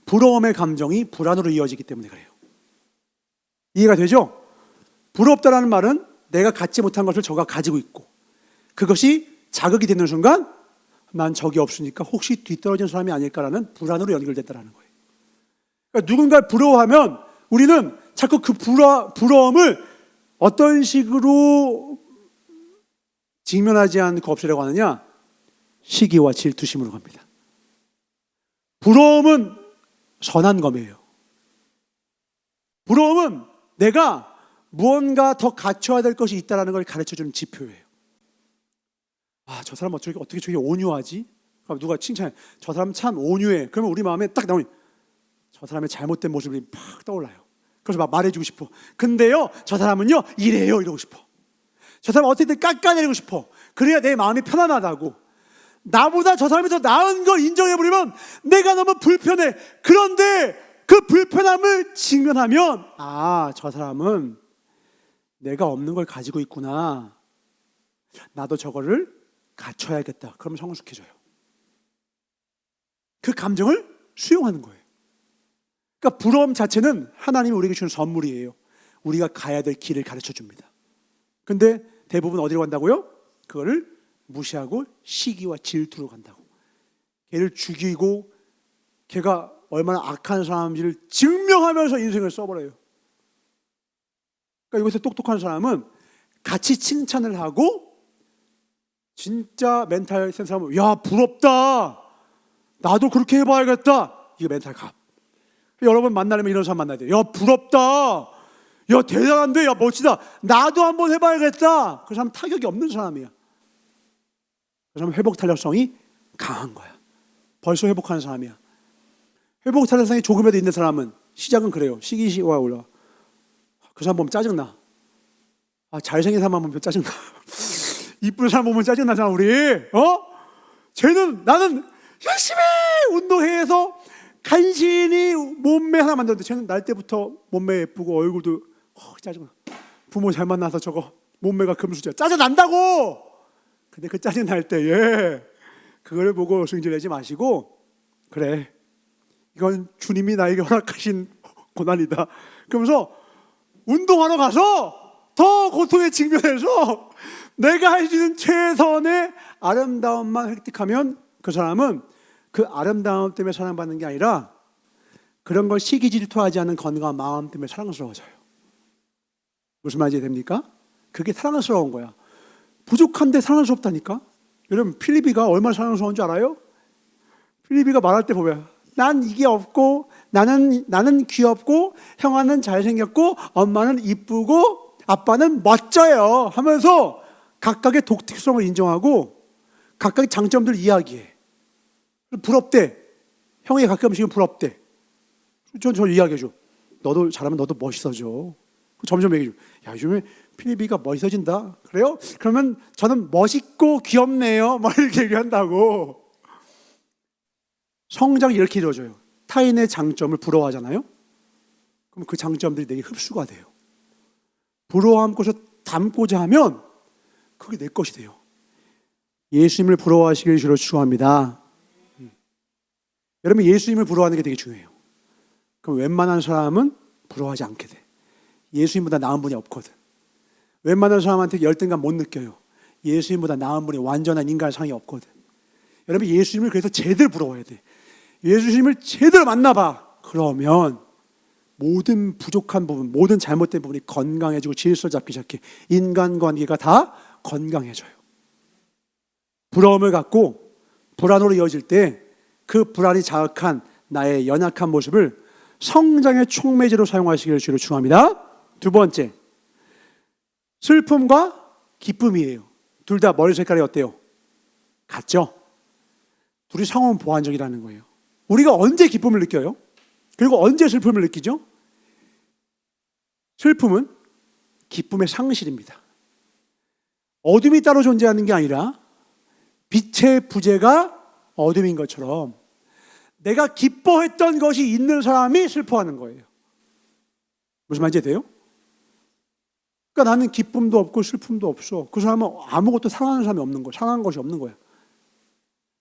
부러움의 감정이 불안으로 이어지기 때문에 그래요. 이해가 되죠? 부럽다라는 말은 내가 갖지 못한 것을 저가 가지고 있고 그것이 자극이 되는 순간 난 적이 없으니까 혹시 뒤떨어진 사람이 아닐까라는 불안으로 연결됐다는 거예요. 그러니까 누군가를 부러워하면 우리는 자꾸 그 부러움을 어떤 식으로 직면하지 않고 없애려고 하느냐? 시기와 질투심으로 갑니다. 부러움은 선한 검이에요. 부러움은 내가 무언가 더 갖춰야 될 것이 있다는 걸 가르쳐주는 지표예요. 아, 저 사람 어떻게 저렇게 온유하지? 누가 칭찬해. 저 사람 참 온유해. 그러면 우리 마음에 딱 나오니 저 사람의 잘못된 모습이 팍 떠올라요. 그래서 막 말해주고 싶어. 근데요, 저 사람은요, 이래요. 이러고 싶어. 저 사람 어떻게든 깎아내리고 싶어. 그래야 내 마음이 편안하다고. 나보다 저 사람이 더 나은 걸 인정해버리면 내가 너무 불편해. 그런데 그 불편함을 직면하면 아, 저 사람은 내가 없는 걸 가지고 있구나. 나도 저거를 갖춰야겠다. 그러면 성숙해져요. 그 감정을 수용하는 거예요. 그러니까 부러움 자체는 하나님이 우리에게 주는 선물이에요. 우리가 가야 될 길을 가르쳐 줍니다. 근데 대부분 어디로 간다고요? 그거를 무시하고 시기와 질투로 간다고. 걔를 죽이고 걔가 얼마나 악한 사람인지를 증명하면서 인생을 써버려요. 그러니까 여기서 똑똑한 사람은 같이 칭찬을 하고 진짜 멘탈 센 사람은 야 부럽다. 나도 그렇게 해봐야겠다. 이거 멘탈 갑. 여러분 만나려면 이런 사람 만나야 돼요. 야 부럽다. 야 대단한데. 야 멋지다. 나도 한번 해봐야겠다. 그 사람 타격이 없는 사람이야. 그 사람은 회복 탄력성이 강한 거야. 벌써 회복하는 사람이야. 회복 탄력성이 조금이라도 있는 사람은 시작은 그래요. 시기와 올라. 그 사람 보면 짜증나. 아, 잘생긴 사람만 보면 짜증나. 이쁜 사람 보면 짜증나잖아 우리. 쟤는 나는 열심히 운동해서 간신히 몸매 하나 만들었는데 쟤는 날 때부터 몸매 예쁘고 얼굴도 짜증나. 부모 잘 만나서 저거 몸매가 금수저. 짜증난다고. 근데 그 짜증날 때에 그걸 보고 승질내지 마시고 그래 이건 주님이 나에게 허락하신 고난이다. 그러면서 운동하러 가서 더 고통에 직면해서 내가 할 수 있는 최선의 아름다움만 획득하면 그 사람은 그 아름다움 때문에 사랑받는 게 아니라 그런 걸 시기 질투하지 않는 건강한 마음 때문에 사랑스러워져요. 무슨 말인지 됩니까? 그게 사랑스러운 거야. 부족한데 사랑스럽다니까. 여러분 필리비가 얼마나 사랑스러운 줄 알아요? 필리비가 말할 때 보면 난 이게 없고 나는 귀엽고 형아는 잘생겼고 엄마는 이쁘고 아빠는 멋져요 하면서 각각의 독특성을 인정하고 각각의 장점들을 이야기해. 부럽대. 형이 가끔씩은 부럽대. 저 이야기해줘. 너도 잘하면 너도 멋있어져. 점점 얘기해줘. 야 요즘에 필리비가 멋있어진다. 그래요? 그러면 저는 멋있고 귀엽네요. 막 이렇게 얘기한다고. 성장이 이렇게 이루어져요. 타인의 장점을 부러워하잖아요. 그럼 그 장점들이 내게 흡수가 돼요. 부러워함고서 담고자 하면 그게 내 것이 돼요. 예수님을 부러워하시길 주로 축원합니다. 여러분 예수님을 부러워하는 게 되게 중요해요. 그럼 웬만한 사람은 부러워하지 않게 돼. 예수님보다 나은 분이 없거든. 웬만한 사람한테 열등감 못 느껴요. 예수님보다 나은 분이 완전한 인간상이 없거든. 여러분 예수님을 그래서 제대로 부러워해야 돼. 예수님을 제대로 만나봐. 그러면 모든 부족한 부분, 모든 잘못된 부분이 건강해지고 질서 잡기 시작해. 인간관계가 다 건강해져요. 부러움을 갖고 불안으로 이어질 때 그 불안이 자극한 나의 연약한 모습을 성장의 촉매제로 사용하시기를 주로 축원합니다. 두 번째, 슬픔과 기쁨이에요. 둘 다 머리 색깔이 어때요? 같죠? 둘이 상호 보완적이라는 거예요. 우리가 언제 기쁨을 느껴요? 그리고 언제 슬픔을 느끼죠? 슬픔은 기쁨의 상실입니다. 어둠이 따로 존재하는 게 아니라 빛의 부재가 어둠인 것처럼 내가 기뻐했던 것이 있는 사람이 슬퍼하는 거예요. 무슨 말인지 돼요? 그러니까 나는 기쁨도 없고 슬픔도 없어. 그 사람은 아무것도 사랑하는 사람이 없는 거야. 사랑한 것이 없는 거야.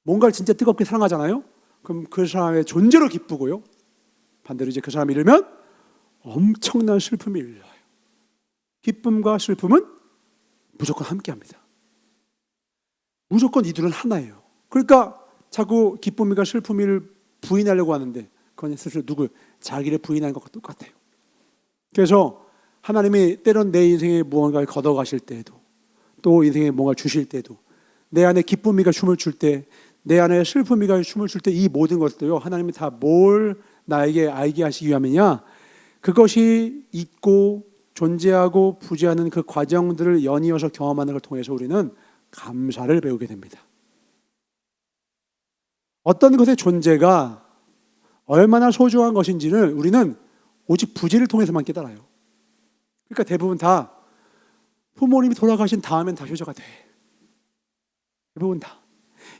뭔가를 진짜 뜨겁게 사랑하잖아요. 그럼 그 사람의 존재로 기쁘고요. 반대로 이제 그 사람이 잃으면 엄청난 슬픔이 일어나요. 기쁨과 슬픔은 무조건 함께합니다. 무조건 이 둘은 하나예요. 그러니까 자꾸 기쁨이가 슬픔이를 부인하려고 하는데 그건 스스로 자기를 부인하는 것과 똑같아요. 그래서 하나님이 때론 내 인생에 무언가를 걷어가실 때에도 또 인생에 뭔가 주실 때도 내 안에 기쁨이가 춤을 출 때 내 안에 슬픔이가 춤을 출 때 이 모든 것들요 하나님이 다 뭘 나에게 알게 하시기 위함이냐, 그것이 있고 존재하고 부재하는 그 과정들을 연이어서 경험하는 걸 통해서 우리는 감사를 배우게 됩니다. 어떤 것의 존재가 얼마나 소중한 것인지를 우리는 오직 부재를 통해서만 깨달아요. 그러니까 대부분 다 부모님이 돌아가신 다음엔 다 효자가 돼. 대부분 다.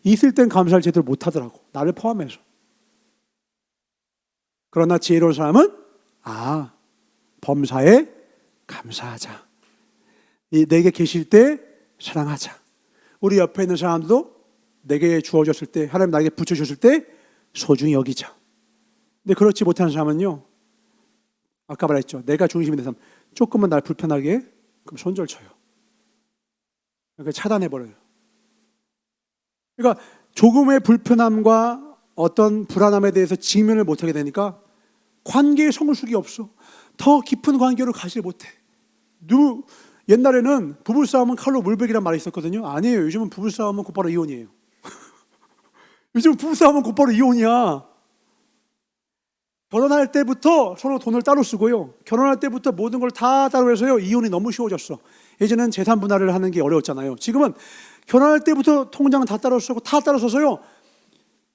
있을 땐 감사를 제대로 못하더라고. 나를 포함해서. 그러나 지혜로운 사람은 범사에 감사하자. 내게 계실 때 사랑하자. 우리 옆에 있는 사람도 내게 주어졌을 때, 하나님 나에게 붙여줬을 때 소중히 여기자. 근데 그렇지 못하는 사람은요, 아까 말했죠. 내가 중심이 된 사람, 조금만 날 불편하게 해? 그럼 손절쳐요. 그러니까 차단해버려요. 그러니까 조금의 불편함과 어떤 불안함에 대해서 직면을 못하게 되니까 관계의 성숙이 없어. 더 깊은 관계로 가지 못해. 옛날에는 부부싸움은 칼로 물베기란 말이 있었거든요. 아니에요. 요즘은 부부싸움은 곧바로 이혼이에요. 요즘 부부싸움은 곧바로 이혼이야. 결혼할 때부터 서로 돈을 따로 쓰고요. 결혼할 때부터 모든 걸 다 따로 해서요. 이혼이 너무 쉬워졌어. 예전에는 재산 분할을 하는 게 어려웠잖아요. 지금은 결혼할 때부터 통장은 다 따로 쓰고 다 따로 써서요.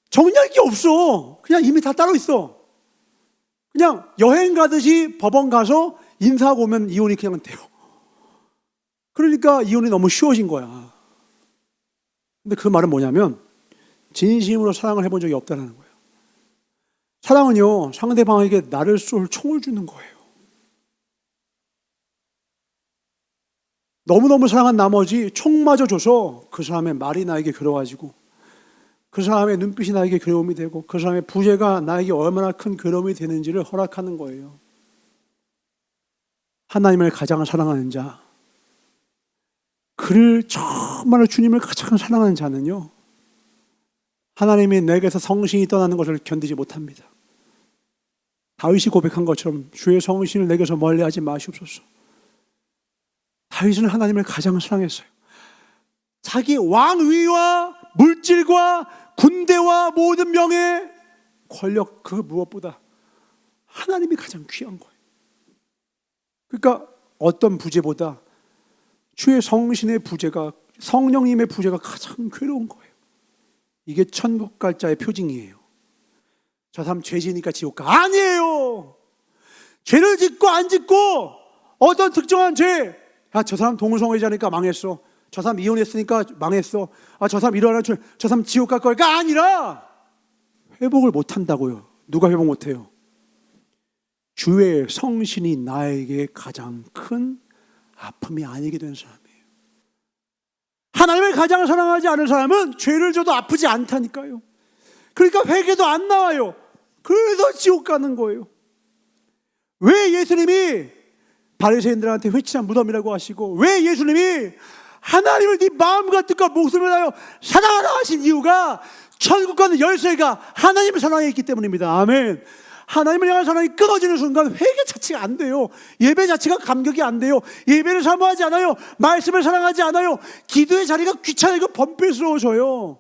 정리할 게 없어. 그냥 이미 다 따로 있어. 그냥 여행 가듯이 법원 가서 인사하고 오면 이혼이 그냥 돼요. 그러니까 이혼이 너무 쉬워진 거야. 근데 그 말은 뭐냐면 진심으로 사랑을 해본 적이 없다는 거예요. 사랑은요, 상대방에게 나를 쏠 총을 주는 거예요. 너무너무 사랑한 나머지 총마저 줘서 그 사람의 말이 나에게 괴로워지고 그 사람의 눈빛이 나에게 괴로움이 되고 그 사람의 부재가 나에게 얼마나 큰 괴로움이 되는지를 허락하는 거예요. 하나님을 가장 사랑하는 자, 그를 정말로 주님을 가장 사랑하는 자는요, 하나님이 내게서 성신이 떠나는 것을 견디지 못합니다. 다윗이 고백한 것처럼 주의 성신을 내게서 멀리하지 마시옵소서. 다윗은 하나님을 가장 사랑했어요. 자기 왕위와 물질과 군대와 모든 명예, 권력, 그 무엇보다 하나님이 가장 귀한 거예요. 그러니까 어떤 부재보다 주의 성신의 부재가, 성령님의 부재가 가장 괴로운 거예요. 이게 천국 갈 자의 표징이에요. 저 사람 죄 지니까 지옥 가. 아니에요. 죄를 짓고 안 짓고 어떤 특정한 죄, 저 사람 동성애자니까 망했어. 저 사람 이혼했으니까 망했어. 저 사람 이러나 저 사람 지옥 갈 거니까 아니라 회복을 못 한다고요. 누가 회복 못 해요? 주의 성신이 나에게 가장 큰 아픔이 아니게 된 사람이에요. 하나님을 가장 사랑하지 않은 사람은 죄를 져도 아프지 않다니까요. 그러니까 회개도 안 나와요. 그래서 지옥 가는 거예요. 왜 예수님이 바리새인들한테 회칠한 무덤이라고 하시고, 왜 예수님이 하나님을 네 마음과 뜻과 목숨을 다하여 사랑하라 하신 이유가 천국과는 열쇠가 하나님을 사랑해 있기 때문입니다. 아멘. 하나님을 향한 사랑이 끊어지는 순간 회개 자체가 안 돼요. 예배 자체가 감격이 안 돼요. 예배를 사모하지 않아요. 말씀을 사랑하지 않아요. 기도의 자리가 귀찮아지고 번뇌스러워져요.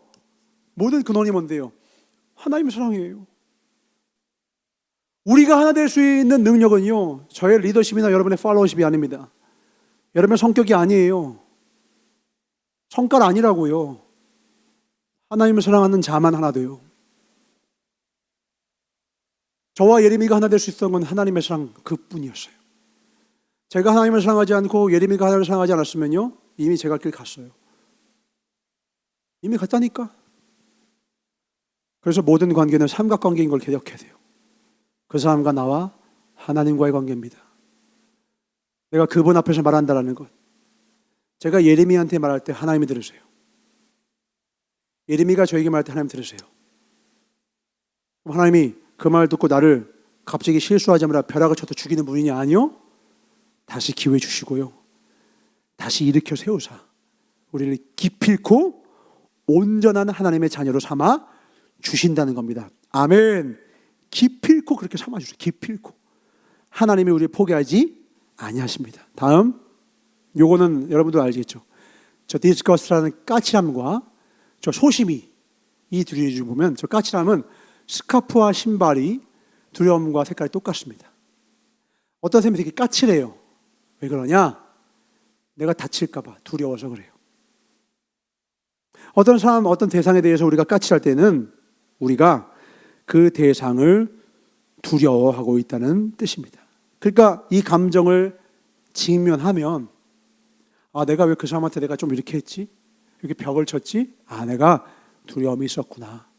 모든 근원이 뭔데요? 하나님의 사랑이에요. 우리가 하나 될 수 있는 능력은요, 저의 리더십이나 여러분의 팔로워십이 아닙니다. 여러분의 성격이 아니에요. 성깔 아니라고요. 하나님을 사랑하는 자만 하나 돼요. 저와 예레미야가 하나 될 수 있었던 건 하나님의 사랑 그뿐이었어요. 제가 하나님을 사랑하지 않고 예레미야가 하나님을 사랑하지 않았으면요, 이미 제 갈 길 갔어요. 이미 갔다니까. 그래서 모든 관계는 삼각관계인 걸 기억해야 돼요. 그 사람과 나와 하나님과의 관계입니다. 내가 그분 앞에서 말한다라는 것. 제가 예레미야한테 말할 때 하나님이 들으세요. 예레미야가 저에게 말할 때 하나님 들으세요. 하나님이 그 말 듣고 나를 갑자기 실수하지 마라 벼락을 쳐서 죽이는 분이냐? 아니요. 다시 기회 주시고요, 다시 일으켜 세우사 우리를 기필코 온전한 하나님의 자녀로 삼아 주신다는 겁니다. 아멘. 기필코 그렇게 삼아 주세요. 기필코. 하나님이 우리를 포기하지 아니하십니다. 다음, 요거는 여러분도 알겠죠. 저 디스커스라는 까칠함과 저 소심이, 이 둘이 보면 저 까칠함은 스카프와 신발이 두려움과 색깔이 똑같습니다. 어떤 사람이 되게 까칠해요. 왜 그러냐? 내가 다칠까 봐 두려워서 그래요. 어떤 사람, 어떤 대상에 대해서 우리가 까칠할 때는 우리가 그 대상을 두려워하고 있다는 뜻입니다. 그러니까 이 감정을 직면하면, 아, 내가 왜 그 사람한테 내가 좀 이렇게 했지? 이렇게 벽을 쳤지? 아, 내가 두려움이 있었구나.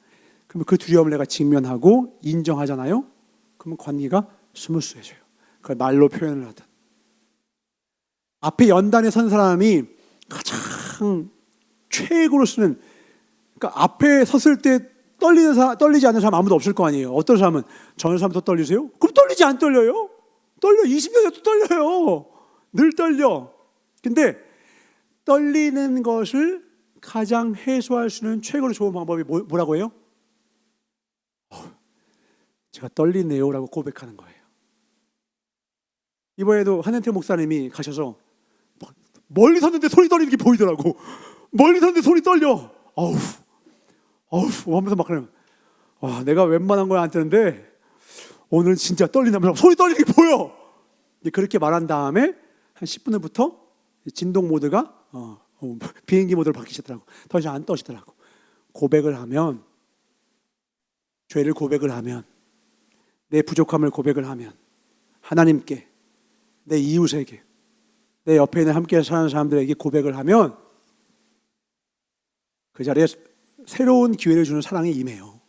그러면 그 두려움을 내가 직면하고 인정하잖아요. 그러면 관계가 스무스해져요. 그걸 말로 표현을 하든. 앞에 연단에 선 사람이 가장 최고로 쓰는, 그러니까 앞에 섰을 때 떨리지 않는 사람 아무도 없을 거 아니에요. 어떤 사람은, 저런 사람 더 떨리세요? 그럼 떨리지 안 떨려요? 떨려. 20년에도 떨려요. 늘 떨려. 근데 떨리는 것을 가장 해소할 수 있는 최고로 좋은 방법이 뭐라고 해요? 제가 떨리네요 라고 고백하는 거예요. 이번에도 한현태 목사님이 가셔서 멀리 섰는데 손이 떨리는 게 보이더라고. 멀리 섰는데 손이 떨려. 어우 하면서 막 그러면, 와, 내가 웬만한 거야 안 뜨는데 오늘 진짜 떨린다면서 손이 떨리는 게 보여. 그렇게 말한 다음에 한 10분 후부터 진동 모드가 비행기 모드로 바뀌시더라고. 더 이상 안 떠시더라고. 고백을 하면, 죄를 고백을 하면, 내 부족함을 고백을 하면, 하나님께, 내 이웃에게, 내 옆에 있는 함께 사는 사람들에게 고백을 하면 그 자리에 새로운 기회를 주는 사랑이 임해요.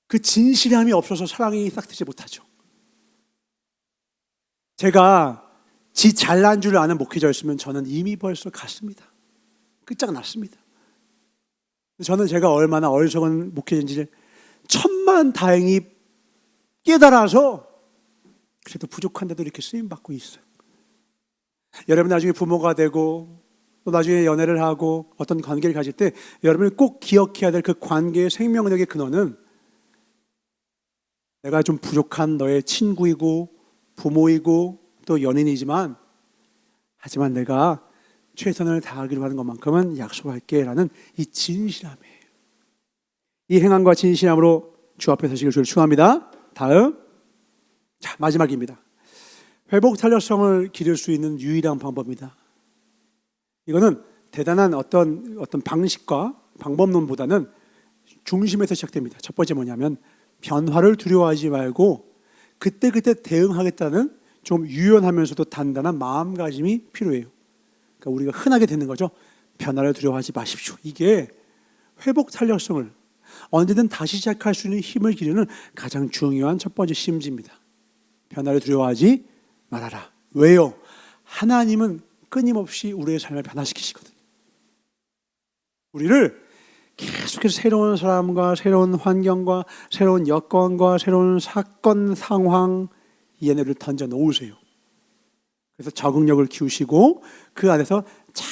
그 진실함이 없어서 사랑이 싹트지 못하죠. 제가 지 잘난 줄 아는 목회자였으면 저는 이미 벌써 갔습니다. 끝장났습니다. 저는 제가 얼마나 어리석은 목회자인지를 천만다행히 깨달아서 그래도 부족한데도 이렇게 쓰임받고 있어요. 여러분 나중에 부모가 되고 또 나중에 연애를 하고 어떤 관계를 가질 때 여러분이 꼭 기억해야 될 그 관계의 생명력의 근원은, 내가 좀 부족한 너의 친구이고 부모이고 또 연인이지만, 하지만 내가 최선을 다하기로 하는 것만큼은 약속할게 라는 이 진실함이에요. 이 행함과 진실함으로 주 앞에 서시길 주를 축원합니다. 다음, 자, 마지막입니다. 회복 탄력성을 기를 수 있는 유일한 방법입니다. 이거는 대단한 어떤 방식과 방법론보다는 중심에서 시작됩니다. 첫 번째 뭐냐면, 변화를 두려워하지 말고 그때그때 대응하겠다는 좀 유연하면서도 단단한 마음가짐이 필요해요. 그러니까 우리가 흔하게 되는 거죠. 변화를 두려워하지 마십시오. 이게 회복 탄력성을 언제든 다시 시작할 수 있는 힘을 기르는 가장 중요한 첫 번째 심지입니다. 변화를 두려워하지 말아라. 왜요? 하나님은 끊임없이 우리의 삶을 변화시키시거든요. 우리를 계속해서 새로운 사람과 새로운 환경과 새로운 여건과 새로운 사건, 상황, 이 안에 우리를 던져 놓으세요. 그래서 적응력을 키우시고 그 안에서 잘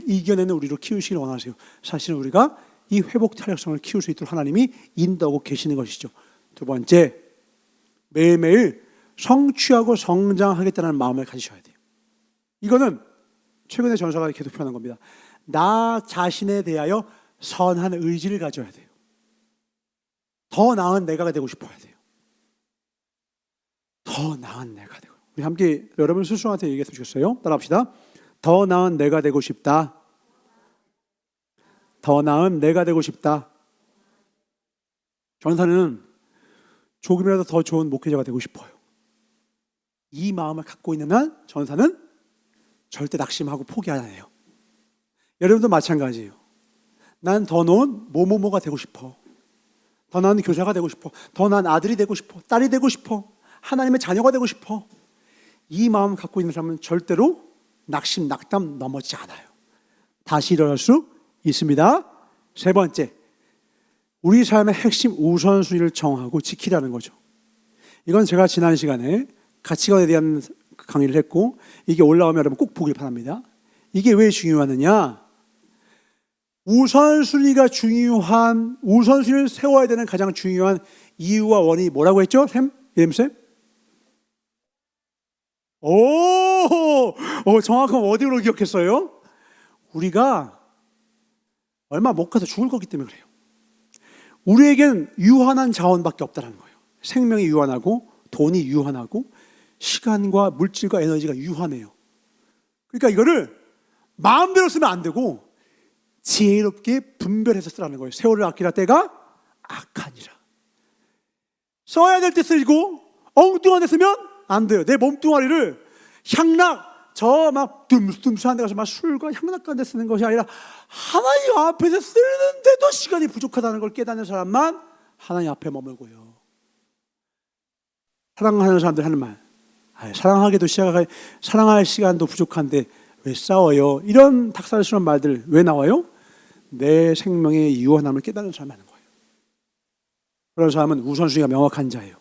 이겨내는 우리로 키우시길 원하세요. 사실은 우리가 이 회복 탄력성을 키울 수 있도록 하나님이 인도하고 계시는 것이죠. 두 번째, 매일매일 성취하고 성장하겠다는 마음을 가지셔야 돼요. 이거는 최근에 전사가 계속 표현한 겁니다. 나 자신에 대하여 선한 의지를 가져야 돼요. 더 나은 내가 되고 싶어야 돼요. 더 나은 내가 되고. 우리 함께 여러분 스스로한테 얘기해 주셨어요? 따라합시다. 더 나은 내가 되고 싶다. 더 나은 내가 되고 싶다. 전사는 조금이라도 더 좋은 목회자가 되고 싶어요. 이 마음을 갖고 있는 한 전사는 절대 낙심하고 포기 안 해요. 여러분도 마찬가지예요. 난 더 나은 뭐뭐뭐가 되고 싶어. 더 나은 교사가 되고 싶어. 더 나은 아들이 되고 싶어. 딸이 되고 싶어. 하나님의 자녀가 되고 싶어. 이 마음 갖고 있는 사람은 절대로 낙심, 낙담 넘어지지 않아요. 다시 일어날 수 있습니다. 세 번째, 우리 삶의 핵심 우선순위를 정하고 지키라는 거죠. 이건 제가 지난 시간에 가치관에 대한 강의를 했고, 이게 올라오면 여러분 꼭 보길 바랍니다. 이게 왜 중요하느냐? 우선순위를 세워야 되는 가장 중요한 이유와 원인이 뭐라고 했죠? 샘? 쌤? 정확한 워딩으로 기억했어요. 우리가 얼마 못 가서 죽을 거기 때문에 그래요. 우리에겐 유한한 자원밖에 없다는 거예요. 생명이 유한하고 돈이 유한하고 시간과 물질과 에너지가 유한해요. 그러니까 이거를 마음대로 쓰면 안 되고 지혜롭게 분별해서 쓰라는 거예요. 세월을 아끼라 때가 악하니라. 써야 될 때 쓰고 엉뚱한 데 쓰면 안 돼요. 내 몸뚱아리를 향락, 저 막 둠수한 데 가서 막 술과 향락 가는 데 쓰는 것이 아니라 하나님 앞에서 쓰는데도 시간이 부족하다는 걸 깨닫는 사람만 하나님 앞에 머물고요. 사랑하는 사람들 하는 말, 사랑할 시간도 부족한데 왜 싸워요? 이런 닭살스러운 말들 왜 나와요? 내 생명의 유한함을 깨닫는 사람이 하는 거예요. 그런 사람은 우선순위가 명확한 자예요.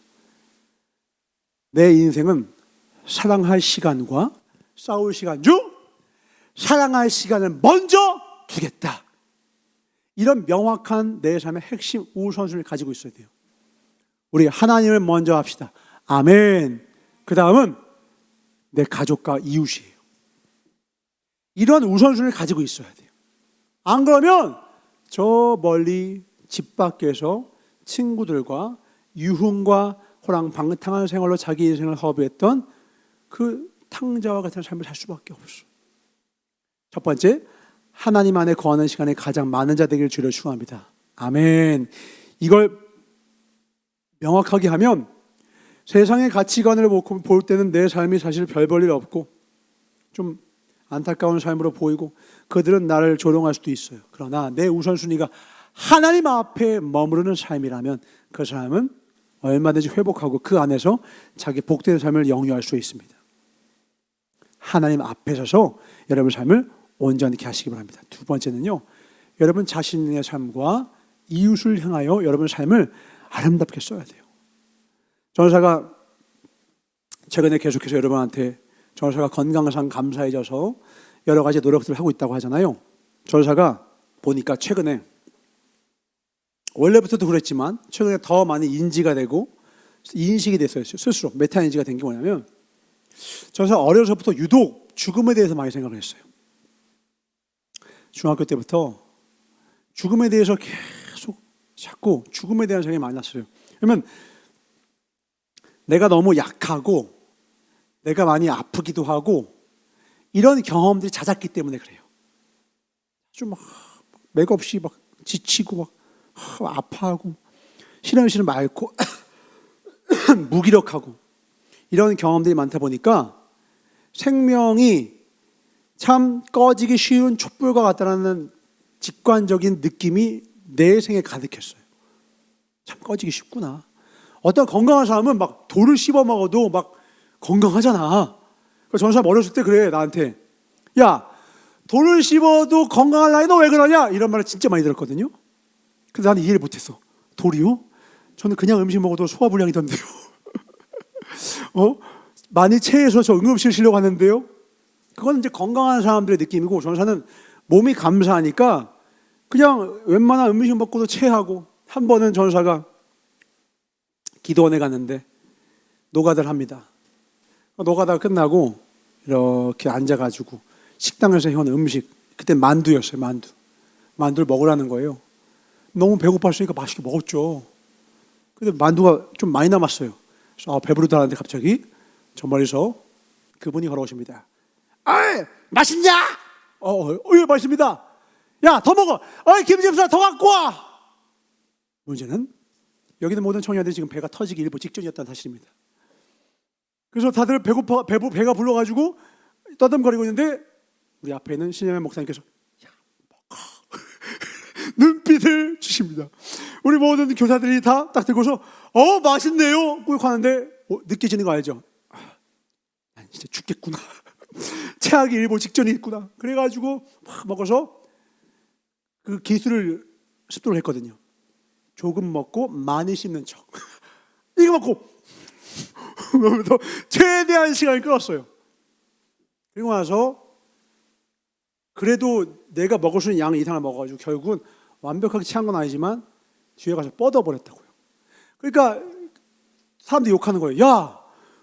내 인생은 사랑할 시간과 싸울 시간 중 사랑할 시간을 먼저 두겠다. 이런 명확한 내 삶의 핵심 우선순위를 가지고 있어야 돼요. 우리 하나님을 먼저 합시다. 아멘. 그 다음은 내 가족과 이웃이에요. 이런 우선순위를 가지고 있어야 돼요. 안 그러면 저 멀리 집 밖에서 친구들과 유흥과 호랑방탕한 생활로 자기 인생을 허비했던 그 탕자와 같은 삶을 살 수밖에 없어. 첫 번째, 하나님 안에 거하는 시간이 가장 많은 자 되기를 주를 축원합니다. 아멘. 이걸 명확하게 하면 세상의 가치관을 볼 때는 내 삶이 사실 별 볼 일 없고 좀 안타까운 삶으로 보이고 그들은 나를 조롱할 수도 있어요. 그러나 내 우선순위가 하나님 앞에 머무르는 삶이라면 그 사람은 얼마든지 회복하고 그 안에서 자기 복된 삶을 영유할 수 있습니다. 하나님 앞에 서서 여러분 삶을 온전히 하시기 바랍니다. 두 번째는요, 여러분 자신의 삶과 이웃을 향하여 여러분 삶을 아름답게 써야 돼요. 전사가 최근에 계속해서 여러분한테 전사가 건강상 감사해져서 여러 가지 노력들을 하고 있다고 하잖아요. 전사가 보니까 최근에 원래부터도 그랬지만 최근에 더 많이 인지가 되고 인식이 됐어요. 스스로 메타인지가 된 게 뭐냐면 전사 어려서부터 유독 죽음에 대해서 많이 생각을 했어요. 중학교 때부터 죽음에 대해서 계속 자꾸 죽음에 대한 생각이 많이 났어요. 그러면 내가 너무 약하고 내가 많이 아프기도 하고 이런 경험들이 잦았기 때문에 그래요. 좀 막 맥없이 막 지치고 막 아파하고 시름시름 앓고 무기력하고 이런 경험들이 많다 보니까 생명이 참 꺼지기 쉬운 촛불과 같다는 직관적인 느낌이 내 생에 가득했어요. 참 꺼지기 쉽구나. 어떤 건강한 사람은 막 돌을 씹어 먹어도 막 건강하잖아. 그래서 저는 사람 어렸을 때 그래 나한테, 야 돌을 씹어도 건강할 나이 너 왜 그러냐 이런 말을 진짜 많이 들었거든요. 근데 나는 이해를 못했어. 돌이요? 저는 그냥 음식 먹어도 소화불량이던데요. 많이 체해서 저 응급실 실려고 하는데요. 그건 이제 건강한 사람들의 느낌이고, 전사는 몸이 감사하니까 그냥 웬만한 음식 먹고도 체하고. 한 번은 전사가 기도원에 갔는데 노가다를 합니다. 노가다 끝나고 이렇게 앉아가지고 식당에서 해온 음식, 그때 만두였어요. 만두를 먹으라는 거예요. 너무 배고팠으니까 맛있게 먹었죠. 근데 만두가 좀 많이 남았어요. 그래서 배부르다는데 갑자기 저 멀리서 그분이 걸어오십니다. 아이, 맛있냐? 예, 맛있습니다. 야, 더 먹어. 김집사 더 갖고 와. 문제는 여기는 모든 청년들이 지금 배가 터지기 일보 직전이었다는 사실입니다. 그래서 다들 배가 불러가지고 떠듬거리고 있는데 우리 앞에 있는 신혜면 목사님께서 야, 먹어. 눈빛을 주십니다. 우리 모든 교사들이 다 딱 들고서 맛있네요 꾹 하는데 느껴지는 거 알죠? 난 진짜 죽겠구나. 체하기 일보 직전이 있구나. 그래가지고 막 먹어서 그 기술을 습도를 했거든요. 조금 먹고 많이 씹는 척. 이거 먹고 최대한 시간을 끌었어요. 그리고 나서 그래도 내가 먹을 수 있는 양 이상을 먹어가지고 결국은 완벽하게 체한 건 아니지만 뒤에 가서 뻗어버렸다고요. 그러니까 사람들이 욕하는 거예요. 야,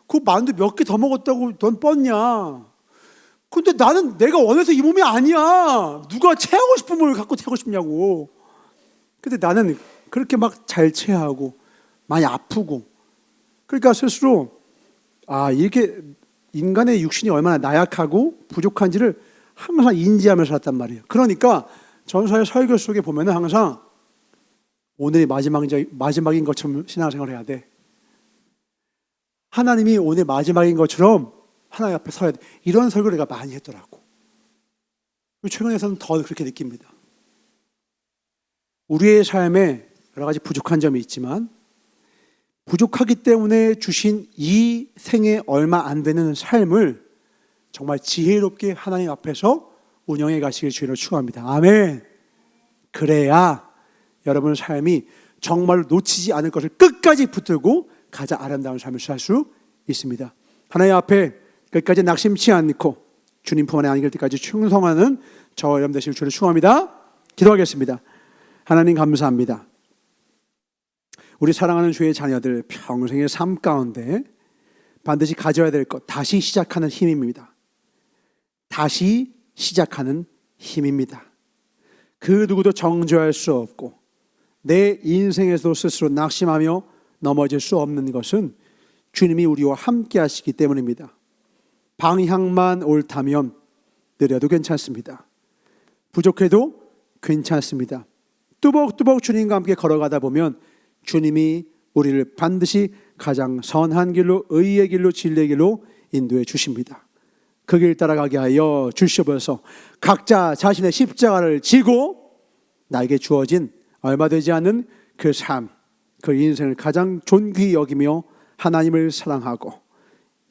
그 만두 몇 개 더 먹었다고 넌 뻗냐? 근데 나는 내가 원해서 이 몸이 아니야. 누가 체하고 싶은 몸을 갖고 체하고 싶냐고. 근데 나는 그렇게 막 잘 체하고 많이 아프고, 그러니까 스스로 이렇게 인간의 육신이 얼마나 나약하고 부족한지를 항상 인지하면서 살았단 말이에요. 그러니까 전사의 설교 속에 보면은 항상 오늘이 마지막인 것처럼 신앙생활을 해야 돼. 하나님이 오늘 마지막인 것처럼 하나님 앞에 서야 돼. 이런 설교를 내가 많이 했더라고. 최근에서는 더 그렇게 느낍니다. 우리의 삶에 여러 가지 부족한 점이 있지만 부족하기 때문에 주신 이 생에 얼마 안 되는 삶을 정말 지혜롭게 하나님 앞에서 운영해 가시길 주의로 축원합니다. 아멘. 그래야 여러분의 삶이 정말 놓치지 않을 것을 끝까지 붙들고 가장 아름다운 삶을 살 수 있습니다. 하나님 앞에 끝까지 낙심치 않고 주님 품 안에 안길 때까지 충성하는 저와 여러분 되시길 주의로 축원합니다. 기도하겠습니다. 하나님 감사합니다. 우리 사랑하는 주의 자녀들 평생의 삶 가운데 반드시 가져야 될 것, 다시 시작하는 힘입니다. 다시 시작하는 힘입니다. 그 누구도 정죄할 수 없고 내 인생에서 스스로 낙심하며 넘어질 수 없는 것은 주님이 우리와 함께 하시기 때문입니다. 방향만 옳다면 느려도 괜찮습니다. 부족해도 괜찮습니다. 뚜벅뚜벅 주님과 함께 걸어가다 보면 주님이 우리를 반드시 가장 선한 길로, 의의 길로, 진리의 길로 인도해 주십니다. 그 길 따라가게 하여 주시옵소서. 각자 자신의 십자가를 지고 나에게 주어진 얼마 되지 않은 그 삶, 그 인생을 가장 존귀히 여기며 하나님을 사랑하고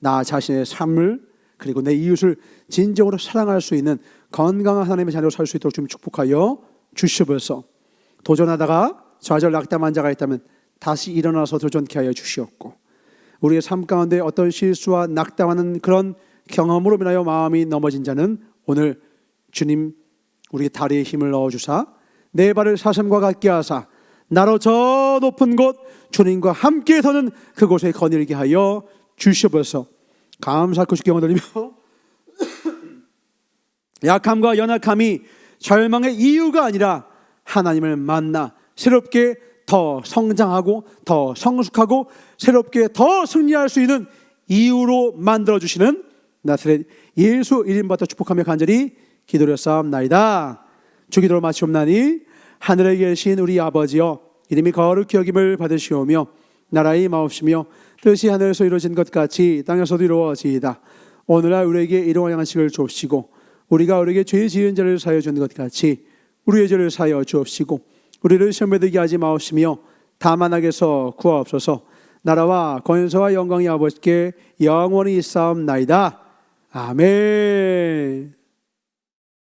나 자신의 삶을 그리고 내 이웃을 진정으로 사랑할 수 있는 건강한 하나님의 자녀로 살 수 있도록 좀 축복하여 주시옵소서. 도전하다가 좌절 낙담한 자가 있다면 다시 일어나서 도전케 하여 주시옵고, 우리의 삶 가운데 어떤 실수와 낙담하는 그런 경험으로 인하여 마음이 넘어진 자는 오늘 주님 우리 다리에 힘을 넣어주사 내 발을 사슴과 같게 하사 나로 저 높은 곳 주님과 함께 서는 그곳에 거닐게 하여 주시옵소서. 감사하고 주께 영광 돌리며 약함과 연약함이 절망의 이유가 아니라 하나님을 만나 새롭게 더 성장하고 더 성숙하고 새롭게 더 승리할 수 있는 이유로 만들어주시는 나사렛 예수 이름부터 축복하며 간절히 기도드렸사옵나이다. 주기도를 마치옵나니 하늘에 계신 우리 아버지여, 이름이 거룩히 여김을 받으시오며 나라의 마옵시며 뜻이 하늘에서 이루어진 것 같이 땅에서도 이루어지이다. 오늘날 우리에게 일용할 양식을 주옵시고 우리가 우리에게 죄 지은 자를 사하여 주는 것 같이 우리의 죄를 사하여 주옵시고 우리를 시험에 들게 하지 마옵시며 다만 악에서 구하옵소서. 나라와 권세와 영광이 아버지께 영원히 있사옵나이다. 아멘.